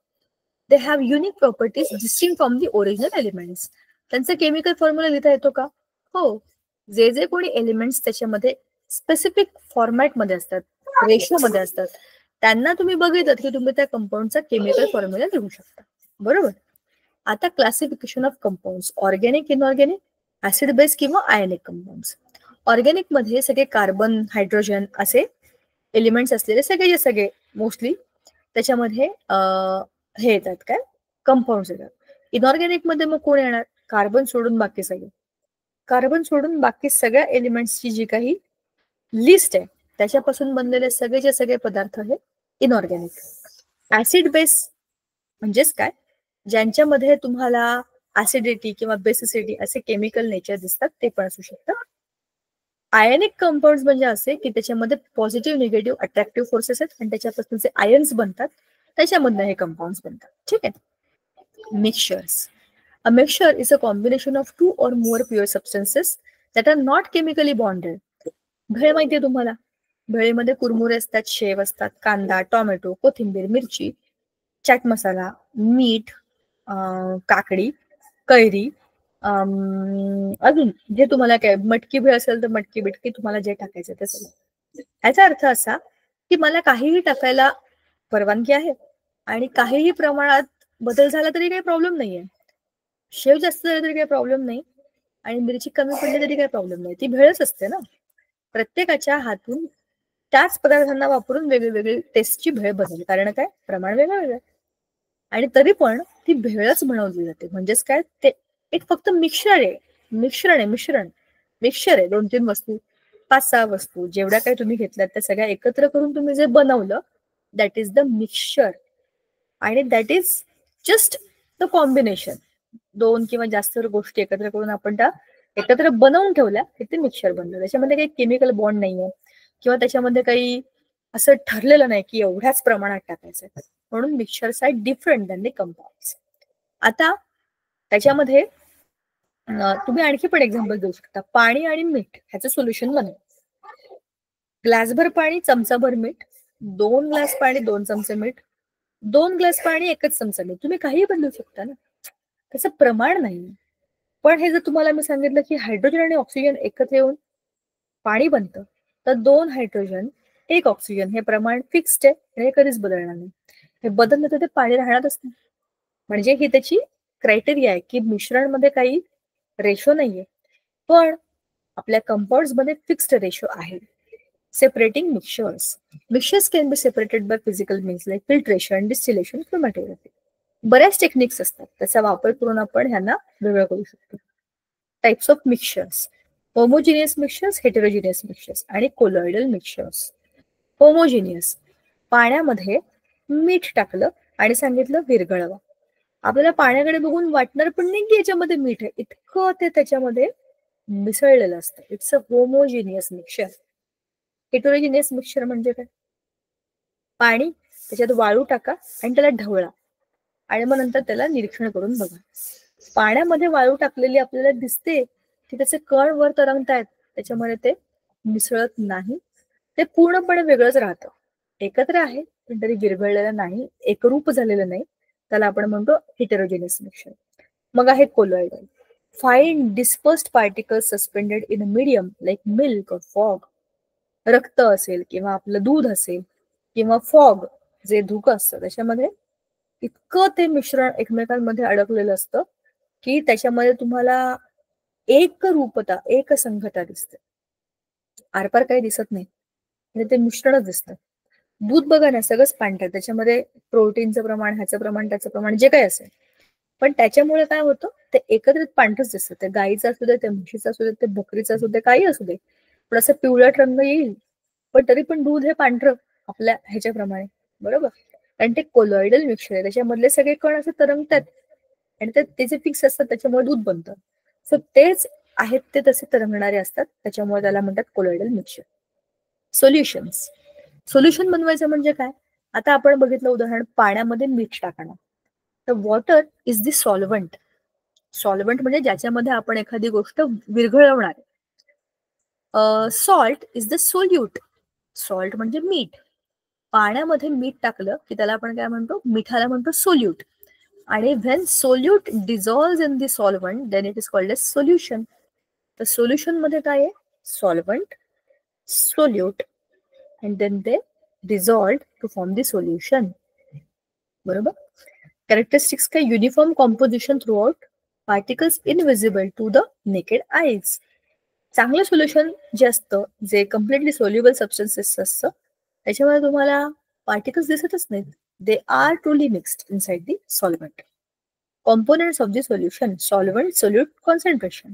They have unique properties distinct from the original elements. त्यांचा केमिकल फॉर्म्युला लिहिता येतो का? हो. जे जे कोणी एलिमेंट्स त्याच्यामध्ये स्पेसिफिक फॉर्मॅटमध्ये असतात, रेशोमध्ये असतात, त्यांना तुम्ही बघितलं की तुम्ही त्या कंपाऊंडचा केमिकल फॉर्म्युला लिहू शकता. बरोबर. आता classification of compounds, organic, inorganic, acid base किंवा आयनिक कंपाऊंड्स. ऑर्गॅनिक मध्ये सगळे कार्बन, हायड्रोजन असे एलिमेंट्स असलेले सगळे मोस्टली त्याच्यामध्ये हे येतात, काय कंपाऊंड्स येतात. इनऑर्गॅनिक मध्ये मग कोण येणार? कार्बन सोडून बाकी सगळे. कार्बन सोडून बाकी सगळ्या एलिमेंट्सची जी काही लिस्ट आहे त्याच्यापासून बनलेले सगळे पदार्थ हे इनऑर्गॅनिक. ऍसिड बेस म्हणजेच काय? ज्यांच्यामध्ये तुम्हाला ऍसिडिटी किंवा बेसिसिटी असे केमिकल नेचर दिसतात, ते पण असू शकतात. आयनिक कंपाऊंड म्हणजे असे की त्याच्यामध्ये पॉझिटिव्ह, निगेटिव्ह, अट्रॅक्टिव्ह फोर्सेस आहेत आणि त्याच्यापासून जे आयन्स बनतात त्याच्यामधनं हे कंपाऊंड बनतात. ठीक आहे. Mixtures, a mixture is a combination of two or more pure substances that are not chemically bonded. Bhel माहितीये तुम्हाला? भेळीमध्ये कुरमुरे असतात, शेव असतात, कांदा, टोमॅटो, कोथिंबीर, मिरची, चाट मसाला, मीठ, काकडी, कैरी, अजून जे तुम्हाला काय, मटकी भेळ असेल तर मटकी बिटकी तुम्हाला जे टाकायचं ते सगळं. याचा अर्थ असा की मला काहीही टाकायला परवानगी आहे आणि काहीही प्रमाणात बदल झाला तरी काही प्रॉब्लेम नाहीये. शेव जास्त झाला तरी काही प्रॉब्लेम नाही आणि मिरची कमी पडली तरी काही प्रॉब्लेम नाही. ती भेळच असते ना. प्रत्येकाच्या हातून त्याच पदार्थांना वापरून वेगवेगळी टेस्टची भेळ बनवली, कारण काय, प्रमाण वेगळं वेगळं. आणि तरी पण ती भेळच बनवली जाते. म्हणजेच काय, ते एक फक्त मिक्सचर आहे, मिक्सचर आहे. 2-3 वस्तू, 5-6 वस्तू, जेवढ्या काही तुम्ही घेतल्यात त्या सगळ्या एकत्र करून तुम्ही जे बनवलं, दॅट इज द मिक्सचर. आणि that is just the combination. 2 किंवा जास्त गोष्टी एकत्र करून आपण त्या एकत्र बनवून ठेवल्या, ते मिक्सचर बनलं. त्याच्यामध्ये काही केमिकल बॉन्ड नाहीये किंवा त्याच्यामध्ये काही असं ठरलेलं नाही की एवढ्याच प्रमाणात टाकायचं. म्हणून mixtures are different than the compounds. आता त्याच्यामध्ये तुम्ही आणखी पण एक्झाम्पल देऊ शकता. पाणी आणि मीठ ह्याचं सोल्युशन बनव. ग्लासभर पाणी, चमचाभर मीठ, 2 ग्लास पाणी, 2 चमचे मीठ, 2 ग्लास पाणी, 1 चमचा मीठ. तुम्ही काही बदलू शकता ना, त्याचं प्रमाण नाही. पण हे जर तुम्हाला मी सांगितलं की हायड्रोजन आणि ऑक्सिजन एकत्र येऊन पाणी बनतं, तर 2 हायड्रोजन 1 ऑक्सिजन हे प्रमाण फिक्स्ड आहे, हे कधीच बदलणार नाही. हे बदललं तर ते पाणी राहणारच नाही. म्हणजे ही त्याची क्रायटेरिया आहे की मिश्रणमध्ये काही रेशो नाहीये, पण आपल्या कंपाऊंड्स मध्ये फिक्स्ड रेशो आहे. Separating mixtures. Mixtures can be separated by physical means like filtration, distillation, chromatography. बऱ्याच टेक्निक्स असतात, त्याचा वापर करून आपण ह्यांना वेगळं करू शकतो. Types of mixtures. Homogeneous mixtures, heterogeneous mixtures आणि कोलॉइडल मिक्सचर्स. होमोजिनियस, पाण्यामध्ये मीठ टाकलं आणि सांगितलं विरघळवा. आपल्याला पाण्याकडे बघून वाटणार पण नाही की याच्यामध्ये मीठ आहे, इतकं ते त्याच्यामध्ये मिसळलेलं असतं. It's a homogeneous mixture. Heterogeneous mixture म्हणजे काय? पाणी, त्याच्यात वाळू टाका आणि त्याला ढवळा आणि मग नंतर त्याला निरीक्षण करून बघा. पाण्यामध्ये वाळू टाकलेली आपल्याला दिसते की त्याचे कण वर तरंगतायत, त्याच्यामध्ये ते मिसळत नाही, ते पूर्णपणे वेगळंच राहतं. एकत्र आहे पण तरी विरघळलेलं नाही, एकरूप झालेलं नाही, त्याला आपण म्हणतो हेटेरोजिनियस मिक्सचर. मग आहे colloidal. Fine dispersed particles suspended in a medium like milk और फॉग. रक्त असेल किंवा आपलं दूध असेल किंवा फॉग जे धुकं असतं, त्याच्यामध्ये इतकं ते मिश्रण एकमेकांमध्ये अडकलेलं असतं की त्याच्यामध्ये तुम्हाला एक रूपता, एक संघता दिसते, आरपार काही दिसत नाही, म्हणजे ते मिश्रणच दिसतं. दूध बघा ना, सगळंच पांढरं, त्याच्यामध्ये प्रोटीनचं प्रमाण, ह्याचं प्रमाण, त्याचं प्रमाण जे काही असेल, पण त्याच्यामुळे काय होतं, ते एकत्रित पांढरच दिसतं. ते गाईचं असू दे, ते म्हशीचं असू दे, ते बकरीचं असू दे, काही असू दे, पण असं पिवळट रंग येईल, पण तरी पण दूध हे पांढरं आपल्या ह्याच्याप्रमाणे, बरोबर. कारण ते कोलॉइडल मिक्सचर आहे, त्याच्यामधले सगळे कण असे तरंगतात आणि ते जे फिक्स असतात त्याच्यामुळे दूध बनतं. सो तेच आहेत ते तसे तरंगणारे असतात, त्याच्यामुळे त्याला म्हणतात कोलॉइडल मिक्सचर. सोल्युशन्स. सोल्युशन बनवायचं म्हणजे काय? आता आपण बघितलं उदाहरण, पाण्यामध्ये मीठ टाकणं. तर water is the solvent. Solvent म्हणजे ज्याच्यामध्ये आपण एखादी गोष्ट विरघळवणार. Salt is the solute. Salt म्हणजे मीठ. पाण्यामध्ये मीठ टाकलं की त्याला आपण काय म्हणतो? मिठाला म्हणतो सोल्यूट. आणि when solute dissolve in the solvent then it is called as solution. तर सोल्युशन मध्ये काय आहे? Solvent, solute, and then they dissolved to form the solution. बरोबर. कॅरेक्टरिस्टिक्स काय? Uniform composition throughout, particles invisible to the naked eyes. चांगलं solution जे असतं, जे कम्प्लिटली सोल्युबल सबस्टन्सेस असतं, त्याच्यामध्ये तुम्हाला पार्टिकल्स दिसतच नाहीत. They are truly mixed inside the solvent. Components of the solution, solvent, solute, concentration.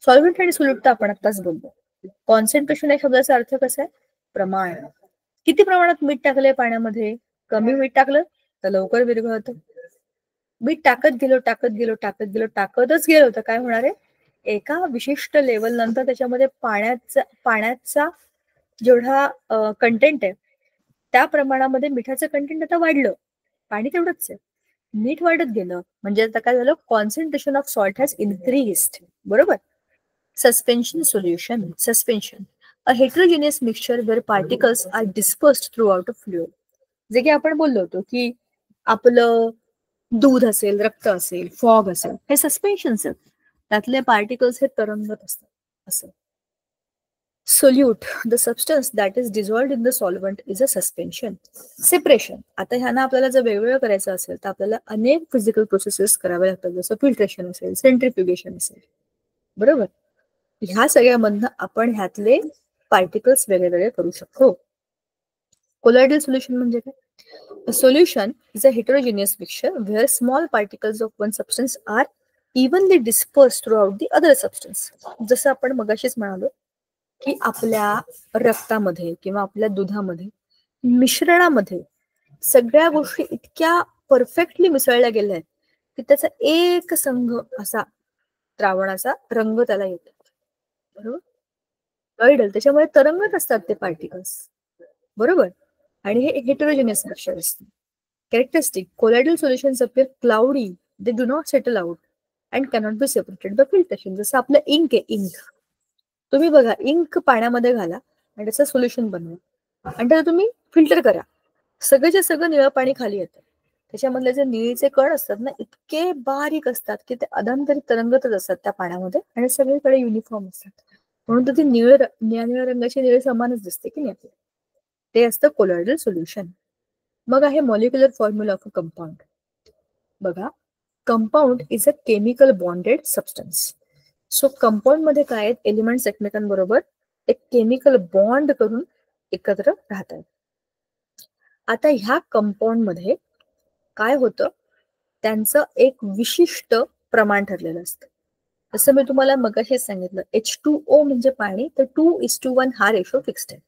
Solvent आणि सोल्यूट तर आपण आताच बोललो. कॉन्सन्ट्रेशन या शब्दाचा अर्थ कसा आहे? प्रमाण. किती प्रमाणात मीठ टाकलंय पाण्यामध्ये? कमी मीठ टाकलं तर लवकर विरघळतं. मीठ टाकत गेलो, टाकत गेलो, टाकत गेलो, टाकतच गेलो तर काय होणार आहे? एका विशिष्ट लेवल नंतर त्याच्यामध्ये पाण्याचा जेवढा कंटेंट आहे त्या प्रमाणामध्ये मिठाचं कंटेंट आता वाढलं. पाणी तेवढंच आहे, मीठ वाढत गेलं म्हणजे आता काय झालं? Concentration of salt has increased. बरोबर. Suspension solution. Suspension, a heterogeneous mixture where particles are dispersed throughout a fluid. जे की आपण बोललो होतो की आपलं दूध असेल, रक्त असेल, फॉग असेल, हे सस्पेन्शन्स आहेत, त्यातले पार्टिकल्स हे तरंगत असतात असं. Solute, the substance that is dissolved in the solvent is a suspension. Separation, आता ह्यांना आपल्याला जर वेगवेगळं करायचं असेल तर आपल्याला अनेक फिजिकल प्रोसेसेस कराव्या लागतात, जसं फिल्ट्रेशन असेल, सेंट्रिफ्युगेशन असेल. बरोबर. ह्या सगळ्यामधनं आपण ह्यातले पार्टिकल्स वेगळे वेगळे करू शकतो. कोलॉइडल सोल्युशन म्हणजे काय? A solution is a heterogeneous mixture where small particles of one substance are evenly dispersed throughout the other substance. जसं आपण मगाशीच म्हणालो की आपल्या रक्तामध्ये किंवा आपल्या दुधामध्ये, मिश्रणामध्ये सगळ्या गोष्टी इतक्या परफेक्टली मिसळल्या गेल्या आहेत की त्याचा एक संघ असा द्रावणाचा रंग त्याला येतो. बरोबर. कोलॉइडल, त्याच्यामुळे तरंगत असतात ते पार्टिकल्स. बरोबर. आणि हे हेटेरोजेनियस मिक्सचर असते. Characteristic, colloidal solutions appear cloudy, they do not settle out and cannot be separated by filtration. जसं आपलं इंक आहे, इंक. तुम्ही बघा, इंक पाण्यामध्ये घाला आणि त्याचं सोल्युशन बनवा आणि त्याला तुम्ही फिल्टर करा, सगळ्याच्या सगळं निळं पाणी खाली येतं. त्याच्यामधले जे निळीचे कण असतात ना, इतके बारीक असतात की ते अधांतरी तरंगतच असतात त्या पाण्यामध्ये आणि सगळीकडे युनिफॉर्म असतात, म्हणून तर ती निळ्या रंगाची निळी समानच दिसते की नाही. ते असतं कोलॉइडल सोल्युशन. मग आहे molecular formula of a compound. बघा, compound is a chemical bonded substance. So compound मध्ये काय आहेत? एलिमेंट्स एकमेकांबरोबर एक केमिकल बॉन्ड करून एकत्र राहतात. आता ह्या कंपाऊंड मध्ये काय होतं, त्यांचं एक विशिष्ट प्रमाण ठरलेलं असतं. जसं मी तुम्हाला मगाशीच सांगितलं, H2O म्हणजे पाणी, तर 2:1 हा रेशो फिक्स्ड आहे.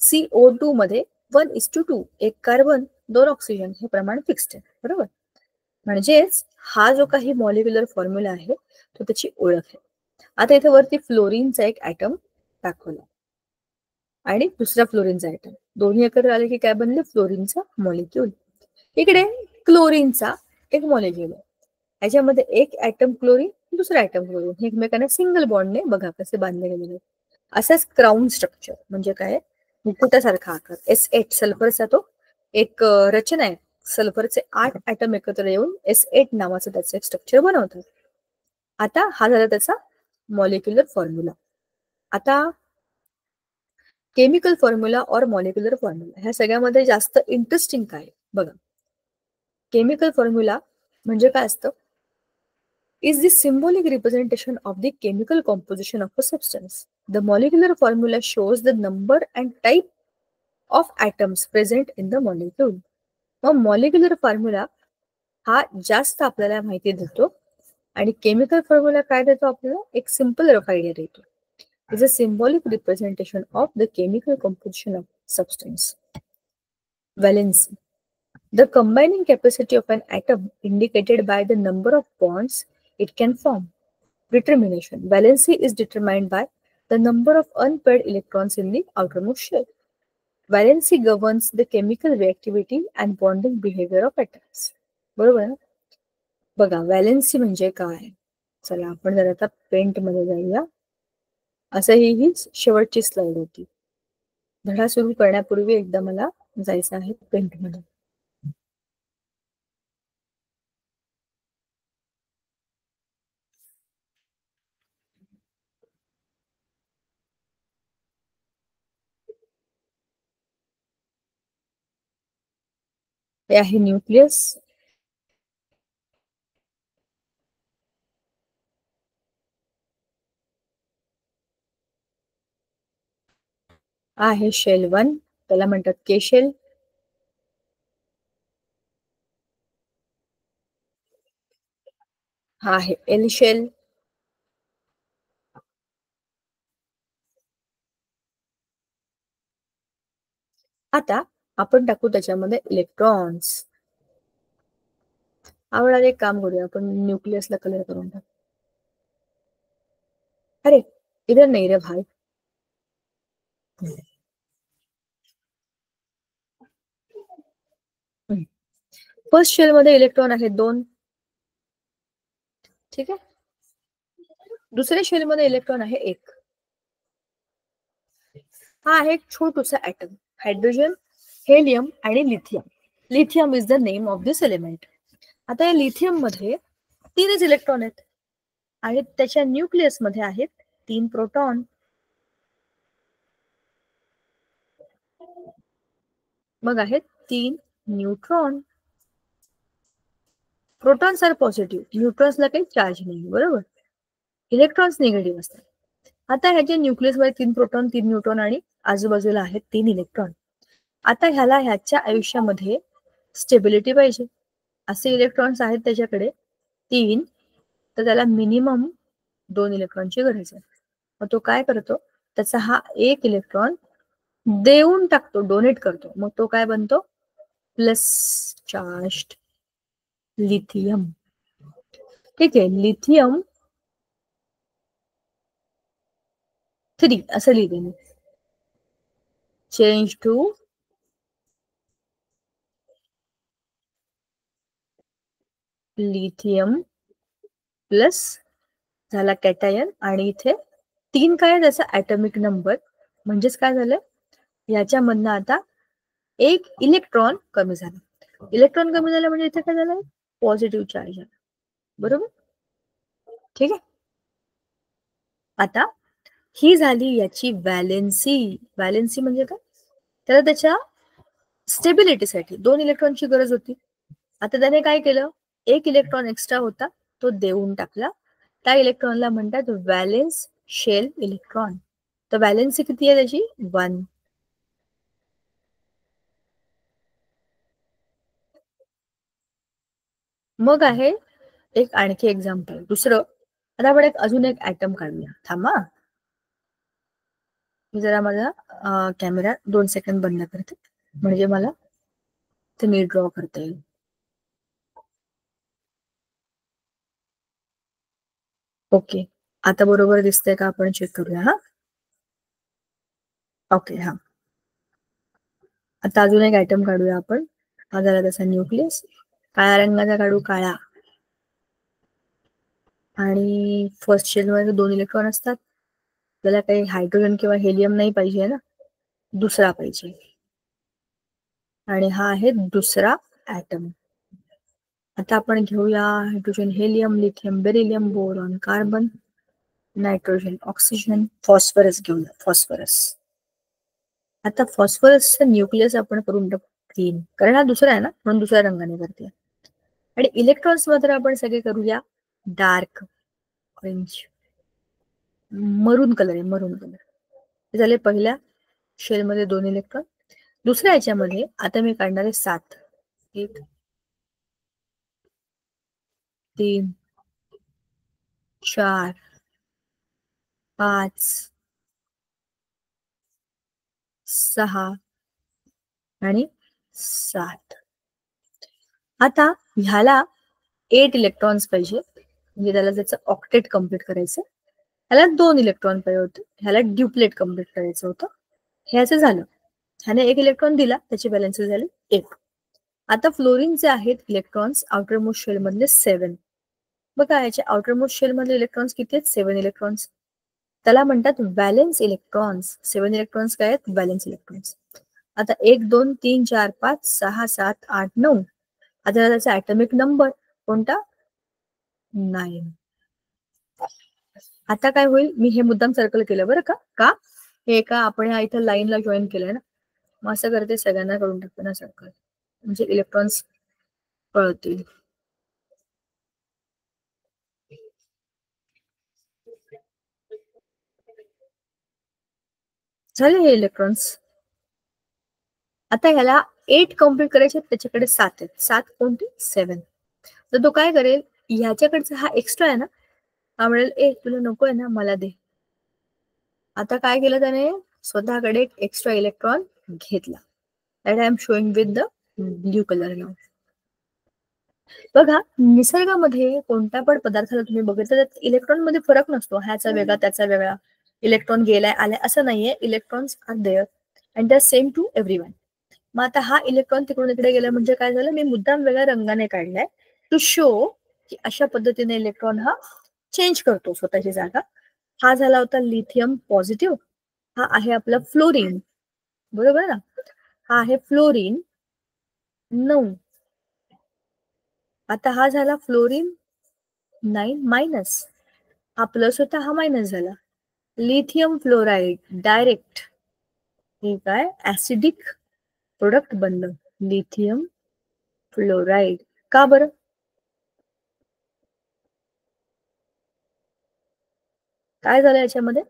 CO2 मध्ये 1:2, एक कार्बन 2 ऑक्सिजन हे प्रमाण फिक्स्ड आहे. बरोबर. म्हणजेच हा जो काही मॉलिक्युलर फॉर्म्युला आहे तो त्याची ओळख आहे. आता इथे वरती फ्लोरीनचा एक ऍटम दाखवला आणि दुसरा फ्लोरीनचा ऍटम, दोन्ही एकत्र आले की काय बनले, फ्लोरीनचा मॉलिक्यूल. इकडे क्लोरीनचा एक मॉलिक्यूल आहे, याच्यामध्ये एक ऍटम क्लोरीन, दुसरा ऍटम क्लोरीन, हे एकमेकांना सिंगल बॉन्डने बघा कसे बांधले गेलेले. असाच क्राऊन स्ट्रक्चर म्हणजे काय, मुकुटासारखा आकार. S8 सल्फरचा तो एक रचना आहे. सल्फरचे 8 ऍटम एकत्र येऊन S8 नावाचं त्याचं एक स्ट्रक्चर बनवतात. आता हा झाला त्याचा मॉलिक्युलर फॉर्म्युला. आता केमिकल फॉर्म्युला और मॉलिक्युलर फॉर्म्युला ह्या सगळ्यामध्ये जास्त इंटरेस्टिंग काय बघा. केमिकल फॉर्म्युला म्हणजे काय असतं, is the symbolic representation of the chemical composition of a substance. The molecular formula shows the number and type of atoms present in the molecule. मग मॉलिक्युलर फॉर्म्युला हा जास्त आपल्याला माहिती देतो आणि केमिकल फॉर्म्युला काय देतो आपल्याला, एक सिंपल रफ आयडिया देतो. Is a symbolic representation of the chemical composition of substance. Valency. The combining capacity of an atom indicated by the number of bonds it can form. Determination. Valency is determined by the number of unpaired electrons in the outermost shell. Valency governs the chemical reactivity and bonding behavior of atoms. बरोबर ना? बघा valency म्हणजे काय. चला आपण जर आता paint मध्ये जाऊया. असं ही शेवटची स्लाइड होती. धडा सुरू करण्यापूर्वी एकदा मला जायचं आहे पेंट मध्ये. हे आहे न्यूक्लियस. हा आहे शेल 1, त्याला म्हणतात के शेल. हा आहे एल शेल. आता आपण टाकू त्याच्यामध्ये इलेक्ट्रॉन्स. आवडा एक काम करूया, आपण न्यूक्लियसला कलर करून टाकू. अरे इधर नाही रे भाई. फर्स्ट शेल मध्ये इलेक्ट्रॉन आहेत 2. ठीक आहे. दुसऱ्या शेल मध्ये इलेक्ट्रॉन आहे 1. हा आहे एक छोटूसा ऍटम, हायड्रोजन, हेलियम आणि lithium. Lithium is the name of this element. आता या लिथियम मध्ये 3च इलेक्ट्रॉन आहेत आणि त्याच्या न्यूक्लियस मध्ये आहेत 3 प्रोटॉन. मग आहेत 3 न्यूट्रॉन. प्रोटॉन्स आर पॉझिटिव्ह, न्यूट्रॉन्सला काही चार्ज नाही. बरोबर. इलेक्ट्रॉन्स निगेटिव्ह असतात. आता ह्याच्या न्यूक्लियस मध्ये 3 प्रोटॉन, 3 न्यूट्रॉन आणि आजूबाजूला आहेत 3 इलेक्ट्रॉन. आता ह्याला ह्याच्या आयुष्यामध्ये स्टेबिलिटी पाहिजे. असे इलेक्ट्रॉन्स आहेत त्याच्याकडे 3, तर त्याला मिनिमम 2 इलेक्ट्रॉनची गरज आहे. मग तो काय करतो, त्याचा हा 1 इलेक्ट्रॉन देऊन टाकतो, डोनेट करतो. मग तो काय बनतो, प्लस चार्ज्ड लिथियम. ठीक आहे. लिथियम 3 असं लिहिते मी. चेंज टू लिथियम प्लस झाला कॅटायन आणि इथे 3 काय त्याचा ऍटॉमिक नंबर. म्हणजेच काय झालं, याच्यामधनं आता 1 इलेक्ट्रॉन कमी झाला. इलेक्ट्रॉन कमी झाला म्हणजे इथे काय झालं, पॉझिटिव्ह चार्ज झाला. बरोबर. ठीक आहे. आता ही झाली याची व्हॅलेन्सी. व्हॅलेन्सी म्हणजे काय, त्याला त्याच्या स्टेबिलिटीसाठी 2 इलेक्ट्रॉनची गरज होती. आता त्याने काय केलं, 1 इलेक्ट्रॉन एक्स्ट्रा होता तो देऊन टाकला. त्या इलेक्ट्रॉनला म्हणतात व्हॅलेन्स शेल इलेक्ट्रॉन. तर व्हॅलेन्सी किती आहे त्याची, 1. मग आहे एक आणखी एक्झाम्पल दुसरं. आता आपण अजून एक ऍटम काढूया. थांबा, मी जरा माझा कॅमेरा 2 सेकंद बंद करते, म्हणजे मला ते नीट ड्रॉ करता येईल. ओके, आता बरोबर दिसतंय का? आपण चेक करूया. हा, ओके. हा, आता अजून एक आयटम काढूया आपण. हा झाला त्याचा न्यूक्लियस. काळ्या रंगाचा काढू, काळा. आणि फर्स्ट शेल मध्ये 2 इलेक्ट्रॉन असतात. त्याला काही हायड्रोजन किंवा हेलियम नाही पाहिजे ना, दुसरा पाहिजे. आणि हा आहे दुसरा ऍटम. आता आपण घेऊया hydrogen, helium, lithium, beryllium, boron, carbon, nitrogen, oxygen, phosphorus घेऊया. फॉस्फरस. आता फॉस्फरसचं न्यूक्लियस आपण करून टाकू ग्रीन, कारण हा दुसरा आहे ना, म्हणून दुसऱ्या रंगाने करते. आणि इलेक्ट्रॉन्स मात्र आपण सगळे करूया डार्क ऑरेंज, मरून कलर आहे, मरून कलर. हे झाले पहिल्या शेलमध्ये 2 इलेक्ट्रॉन. दुसऱ्या याच्यामध्ये आता मी काढणार आहे 7. 1, 3, 4, 5, 6 आणि 7. आता ह्याला 8 इलेक्ट्रॉन्स पाहिजे, म्हणजे त्याला त्याचं ऑक्टेट कम्प्लीट करायचं. ह्याला 2 इलेक्ट्रॉन पाहिजे होते, ह्याला ड्युप्लेट कम्प्लीट करायचं होतं. ह्याचं झालं. ह्याने 1 इलेक्ट्रॉन दिला, त्याची बॅलन्स झाली 1. आता फ्लोरीनचे आहेत इलेक्ट्रॉन्स आउटर मोस्ट शेल मधले 7. बघा, याच्या आउटर मोस्ट शेल मधले इलेक्ट्रॉन्स किती आहेत? 7 इलेक्ट्रॉन्स. त्याला म्हणतात व्हॅलेन्स इलेक्ट्रॉन्स. 7 इलेक्ट्रॉन्स काय आहेत? Valence electrons. आता 1, 2, 3, 4, 5, 6, 7, 8, 9. आता त्याचा ऍटॉमिक नंबर कोणता? 9. आता काय होईल? मी हे मुद्दाम सर्कल केलं बरं का? हे का आपण ह्या इथं लाईनला जॉईन केलंय ना, मग असं करते, सगळ्यांना करून टाकते ना सर्कल, म्हणजे इलेक्ट्रॉन्स कळतील. झाले हे इलेक्ट्रॉन्स. आता ह्याला 8 कम्प्लीट करायचे, त्याच्याकडे 7 आहेत. 7 कोणती? 7. तर तो काय करेल, ह्याच्याकडचा हा एक्स्ट्रा आहे ना, हा म्हणेल ए तुला नको आहे ना, मला दे. आता काय केलं त्याने? स्वतःकडे एक एक्स्ट्रा इलेक्ट्रॉन घेतला. That I am showing with the blue colour नाव. बघा, निसर्गामध्ये कोणत्या पण पदार्थाला तुम्ही बघितलं तर इलेक्ट्रॉन मध्ये फरक नसतो. ह्याचा वेगळा, त्याचा वेगळा. इलेक्ट्रॉन गेलाय, आलाय असं नाहीये. Electrons are there and they are same to everyone. मग आता हा इलेक्ट्रॉन तिकडून इकडे गेला म्हणजे काय झालं? मी मुद्दाम वेगळ्या रंगाने काढलाय टू शो की अशा पद्धतीने इलेक्ट्रॉन हा चेंज करतो स्वतःची जागा. हा झाला होता लिथियम पॉझिटिव्ह. हा आहे आपला फ्लोरीन, बरोबर ना? हा आहे फ्लोरीन 9. आता हा झाला फ्लोरीन 9 मायनस. हा प्लस होता, हा मायनस झाला. लिथियम फ्लोराईड डायरेक्ट हे काय ऍसिडिक प्रोडक्ट बनलं, लिथियम फ्लोराईड. का बरं? काय झालं याच्यामध्ये?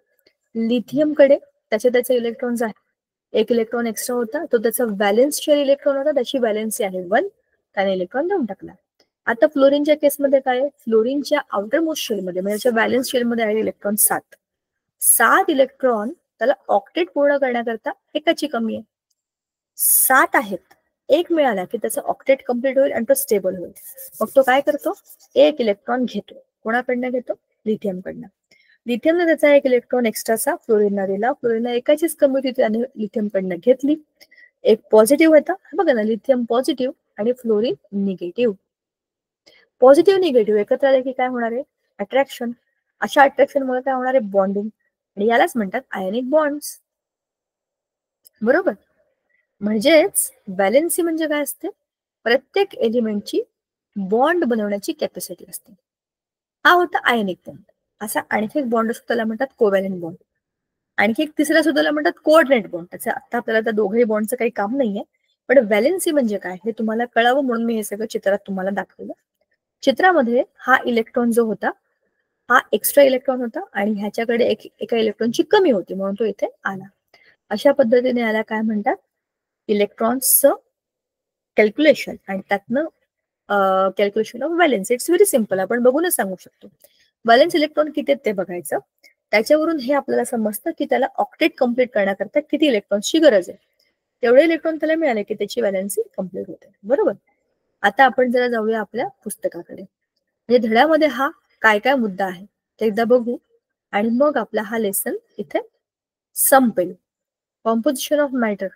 लिथियम कडे त्याचे इलेक्ट्रॉन्स आहेत. 1 इलेक्ट्रॉन एक्स्ट्रा होता, तो त्याचा व्हॅलेन्स शेअर इलेक्ट्रॉन होता, त्याची व्हॅलेन्सी आहे 1. त्याने इलेक्ट्रॉन देऊन टाकला. आता फ्लोरीनच्या केसमध्ये काय आहे? फ्लोरीनच्या आउटर मोस्ट शेलमध्ये म्हणजे व्हॅलेन्स शेलमध्ये आहे इलेक्ट्रॉन 7. 7 इलेक्ट्रॉन त्याला ऑक्टेट पूर्ण करण्याकरता एकाची कमी आहे. 7 आहेत, 1 मिळाला की त्याचं ऑक्टेट कम्प्लीट होईल आणि तो स्टेबल होईल. मग तो काय करतो? 1 इलेक्ट्रॉन घेतो. कोणाकडनं घेतो? लिथियम कडनं. लिथियमने त्याचा 1 इलेक्ट्रॉन एक्स्ट्राचा फ्लोरीनला दिला. फ्लोरीनला एकाचीच कमी होती, त्याने लिथियम कडनं घेतली. एक पॉझिटिव्ह होता, बघा ना, लिथियम पॉझिटिव्ह आणि फ्लोरीन निगेटिव्ह. पॉझिटिव्ह निगेटिव्ह एकत्र आले की काय होणार आहे? अट्रॅक्शन. अशा अट्रॅक्शनमुळे काय होणार आहे? बॉन्डिंग. आणि यालाच म्हणतात आयनिक बॉन्ड्स, बरोबर? म्हणजेच व्हॅलेन्सी म्हणजे काय असते? प्रत्येक एलिमेंटची बॉन्ड बनवण्याची कॅपॅसिटी असते. हा होता आयनिक बॉन्ड. असा आणखी एक बॉन्ड असतो, त्याला म्हणतात कोव्हॅलेंट बॉन्ड. आणखी एक तिसरा सुद्धा त्याला म्हणतात कोऑर्डिनेट बॉन्ड. त्याचं आता आपल्याला त्या दोघही बॉन्डचं काही काम नाहीये, पण व्हॅलेन्सी म्हणजे काय हे तुम्हाला कळावं म्हणून मी हे सगळं चित्रात तुम्हाला दाखवलं. चित्रामध्ये हा इलेक्ट्रॉन जो होता, हा एक्स्ट्रा इलेक्ट्रॉन होता आणि ह्याच्याकडे एका इलेक्ट्रॉनची कमी होती, म्हणून तो इथे आला. अशा पद्धतीने याला काय म्हणतात? इलेक्ट्रॉन्सचं कॅल्क्युलेशन. आणि त्यातनं calculation of valence. It's very simple, आपण बघूनच सांगू शकतो. व्हॅलेन्स इलेक्ट्रॉन किती आहेत ते बघायचं. त्याच्यावरून हे आपल्याला समजतं की त्याला ऑक्टेट कम्प्लीट करण्याकरता किती इलेक्ट्रॉन्सची गरज आहे. तेवढे इलेक्ट्रॉन त्याला मिळाले की त्याची व्हॅलेन्सी कम्प्लीट होते. बरोबर. आता आपण जरा जाऊया आपल्या पुस्तकाकडे. म्हणजे धड्यामध्ये हा काय काय मुद्दा आहे ते एकदा बघू आणि मग आपला हा लेसन इथे संपेल. Composition of matter.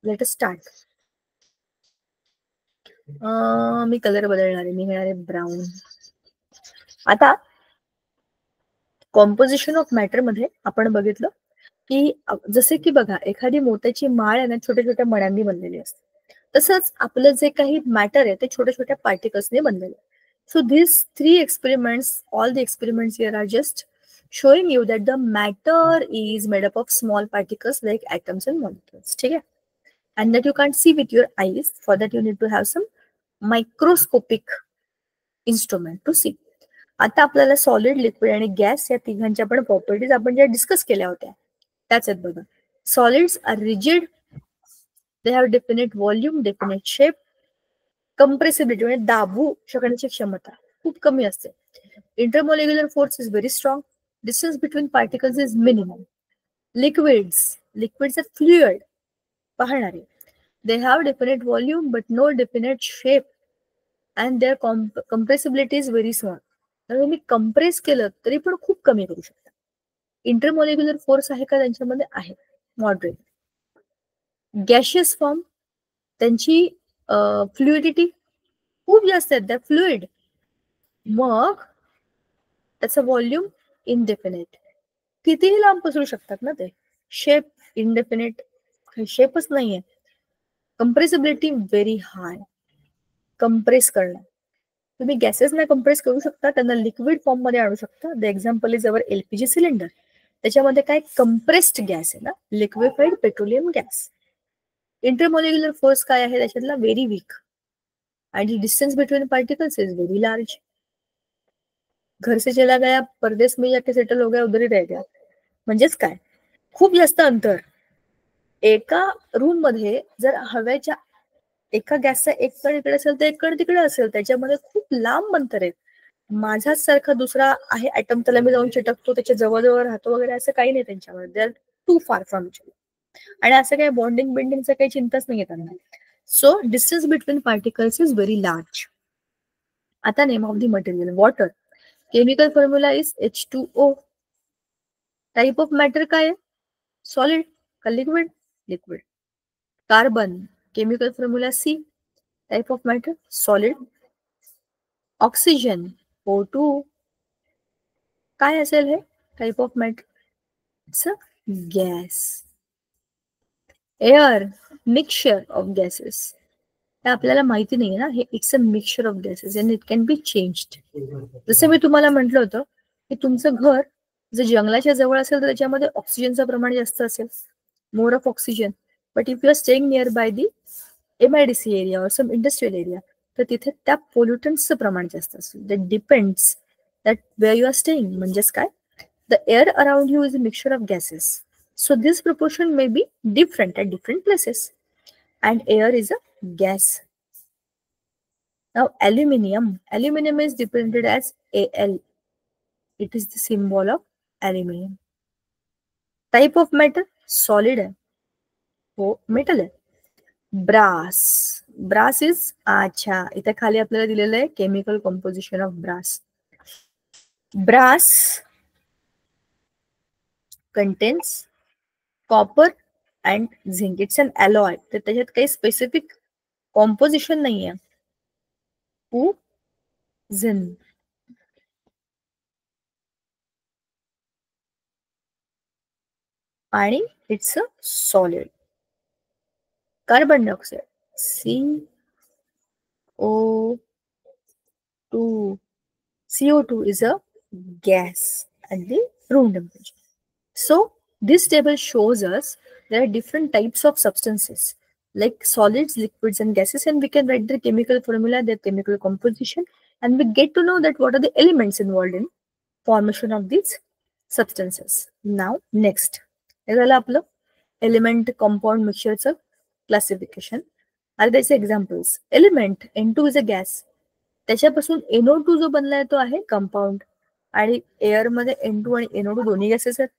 Let us start. Me colour बदलणार आहे, मी घेणार आहे ब्राऊन. आता कॉम्पोजिशन ऑफ मॅटर मध्ये आपण बघितलं की जसे की बघा, एखादी मोत्याची माळ आहे ना छोट्या छोट्या मण्यांनी बनलेली असते. तसंच आपलं जे काही मॅटर आहे ते छोट्या छोट्या पार्टिकल्सने बनलेलं आहे. So these three experiments, all the experiments here are just showing you that the matter is made up of small particles like atoms and molecules. ठीक आहे. And that you can't see with your eyes. For that you need to have some microscopic instrument to see. आता आपल्याला solid, liquid आणि gas या तिघांच्या पण properties आपण ज्या डिस्कस केल्या होत्या त्याच आहेत बघा. Solids are rigid, they have definite volume, definite shape. Compressibility म्हणजे दाबू शकण्याची क्षमता खूप कमी असते. Intermolecular force is very strong. Distance between particles is minimum. Liquids are fluid, पाहणारे. They have definite volume but no definite shape and their compressibility is very small. तर तुम्ही कंप्रेस केलं तरी पण खूप कमी करू शकता. इंटरमोलिक्युलर फोर्स आहे का त्यांच्यामध्ये? आहे, मॉडरेट. गॅशियस फॉर्म, त्यांची फ्लुइडिटी खूप जास्त आहे, त्या फ्लुइड. मग त्याचं व्हॉल्यूम इनडेफिनेट, कितीही लांब पसरू शकतात ना ते. शेप इनडेफिनेट, शेपच नाहीये. कंप्रेसिबिलिटी व्हेरी हाय, कंप्रेस करणं. तुम्ही गॅसेसना कंप्रेस करू शकता, त्यांना लिक्विड फॉर्म मध्ये आणू शकता. The example is our LPG cylinder. त्याच्यामध्ये काय कंप्रेस्ड गॅस आहे ना, liquefied petroleum gas. Intermolecular force काय आहे त्याच्यातला? Very weak. आणि distance between particles is very large. घर से चला गया, परदेश में जाके सेटल हो गया, उधर ही रह गया. म्हणजेच काय, खूप जास्त अंतर. एका रूम मध्ये जर हवेच्या एका गॅसचा एक कण इकडे असेल तर एक कण तिकडे असेल, त्याच्यामध्ये खूप लांब अंतर आहे. माझाच सारखा दुसरा आहे ऍटम, त्याला मी जाऊन चिटकतो, त्याच्या जवळजवळ राहतो वगैरे, असं काही नाही त्यांच्यामध्ये. They are too far from each other. आणि असं काही बॉन्डिंग बिल्डिंगचं काही चिंताच नाहीये त्यांना. So distance between particles is very large. आता name of the material, water. Chemical formula is H2O. Type of matter काय आहे? सॉलिड का liquid? Liquid. Carbon, chemical formula C. Type of matter solid. Oxygen O2. काय असेल हे type of matter? It's a gas. Air, mixture of gases. हे आपल्याला माहिती नाहीये ना, हे it's a mixture of gases and it can be changed. जसं मी तुम्हाला म्हटलं होतं की तुमचं घर जर जंगलाच्या जवळ असेल तर त्याच्यामध्ये ऑक्सिजनचं प्रमाण जास्त असेल, more of oxygen. But if you are staying nearby the MIDC area or some industrial area, तर तिथे त्या पोल्युटंट्सचं प्रमाण जास्त असेल. That depends that where you are staying. म्हणजेच काय, the air around you is a mixture of gases. So this proportion may be different at different places, and air is a gas. Now aluminium is represented as Al. It is the symbol of aluminium. Type of metal solid है, वो metal है. brass is, अच्छा इथे खाली आपल्याला दिलेलं आहे chemical composition of brass contains copper and zinc. It's an alloy. तर त्याच्यात काही स्पेसिफिक कॉम्पोजिशन नाहीये. झिन. आणि it's a solid. Carbon dioxide CO2 is a gas at the room temperature. So this table shows us there are different types of substances like solids, liquids and gases, and we can write their chemical formula, their chemical composition, and we get to know that what are the elements involved in formation of these substances. Now next, हे झालं आपलं element compound mixture classification. Are there examples? Element N2 is a gas. त्याच्यापासून NO2 जो बनलाय तो आहे compound, आणि एअरमध्ये N2 आणि NO2 दोन्ही गॅसेस आहेत.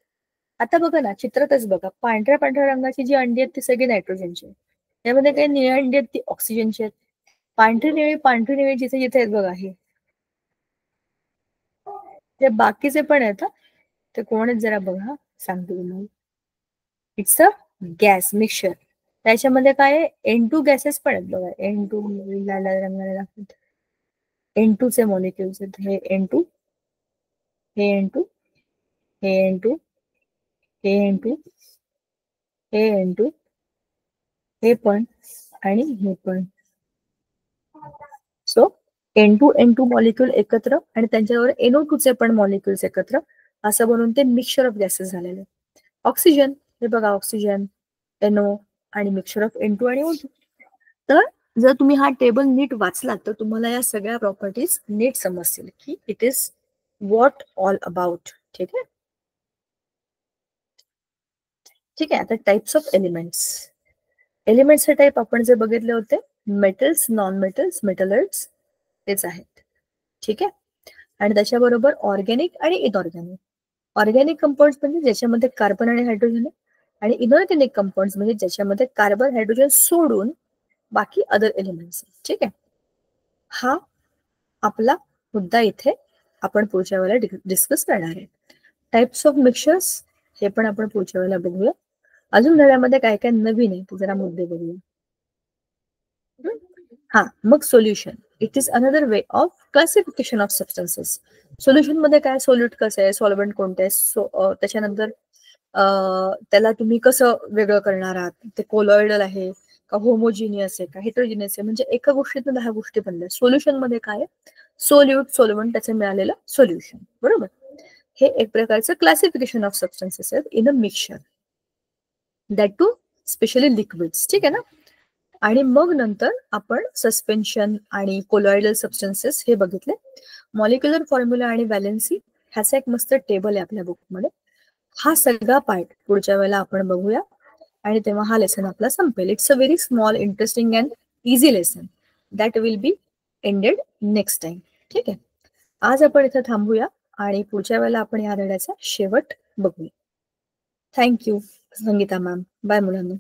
आता बघा ना, चित्रातच बघा, पांढऱ्या पांढऱ्या रंगाची जी अंडी आहेत ती सगळी नायट्रोजनची आहेत. त्यामध्ये काही निळ्या अंडी आहेत ती ऑक्सिजनची आहेत. पांढरी निळी जिथे जिथे आहेत बघा, हे ते बाकीचे पण आहेत. ते कोण आहेत जरा बघा, सांगते तुम्हाला. It's a gas mixture. त्याच्यामध्ये काय आहे, N2 गॅसेस पण आहेत बघा, N2 लाल रंगाने दाखवते. N2 चे मॉलिक्युल्स आहेत. हे N2, हे N2, हे N2, हे N2, हे N2, हे पण आणि हे पण. सो N2 मॉलिक्युल एकत्र आणि त्यांच्यावर NO2 चे पण मॉलिक्युल्स एकत्र, असं बनवून ते मिक्सचर ऑफ गॅसेस झालेले. ऑक्सिजन, हे बघा, ऑक्सिजन, NO आणि मिक्सचर ऑफ N2 आणि O2. तर जर तुम्ही हा टेबल नीट वाचलात तर तुम्हाला या सगळ्या प्रॉपर्टीज नीट समजतील की it is what all about. ठीक आहे. ठीक आहे. आता टाइप्स ऑफ एलिमेंट्स. एलिमेंट्सचे टाईप आपण जे बघितले होते, मेटल्स, नॉन मेटल्स, मेटलॉइड्स, तेच आहेत. ठीक आहे. आणि त्याच्याबरोबर ऑर्गॅनिक आणि इनऑर्गॅनिक. ऑर्गॅनिक कंपाऊंड म्हणजे ज्याच्यामध्ये कार्बन आणि हायड्रोजन आहे, आणि इनऑर्गॅनिक कंपाऊंड म्हणजे ज्याच्यामध्ये कार्बन हायड्रोजन सोडून बाकी अदर एलिमेंट्स. ठीक आहे. हा आपला मुद्दा इथे आपण पुढच्या वेळेला डिस्कस करणार आहे. टाइप्स ऑफ मिक्सचर्स हे पण आपण पुढच्या वेळेला बघूया. अजून धड्यामध्ये काय काय नवीन आहे ते जरा मुद्दे बघूया. हा, मग solution. It is another way of classification of substances. Solution मध्ये काय, सोल्यूट कसं आहे, सॉल्व्हंट कोणते आहे, त्याच्यानंतर त्याला तुम्ही कसं वेगळं करणार आहात, ते कोलॉइडल आहे का होमोजिनियस आहे का हेट्रोजिनियस आहे, म्हणजे एका गोष्टीतून 10 गोष्टी बनल्या. सोल्युशन मध्ये काय, सोल्यूट, सोल्व्हंट, त्याचं मिळालेलं सोल्युशन. बरोबर. हे एक प्रकारचं क्लासिफिकेशन ऑफ सबस्टन्सेस आहेत in a mixture, that too specially liquids. ठीक आहे ना. आणि मग नंतर आपण सस्पेन्शन आणि कोलॉइडल सबस्टन्सेस हे बघितले. मॉलिक्युलर फॉर्म्युला आणि बॅलन्सी ह्याचा एक मस्त टेबल आहे आपल्या बुकमध्ये. हा सगळा पार्ट पुढच्या वेळेला आपण बघूया आणि तेव्हा हा लेसन आपला संपेल. It's a very small, interesting and easy lesson that will be ended next time. ठीक आहे. आज आपण इथे थांबूया आणि पुढच्या वेळेला आपण या धड्याचा शेवट बघूया. Thank you Sangeeta ma'am. बाय मुलांना.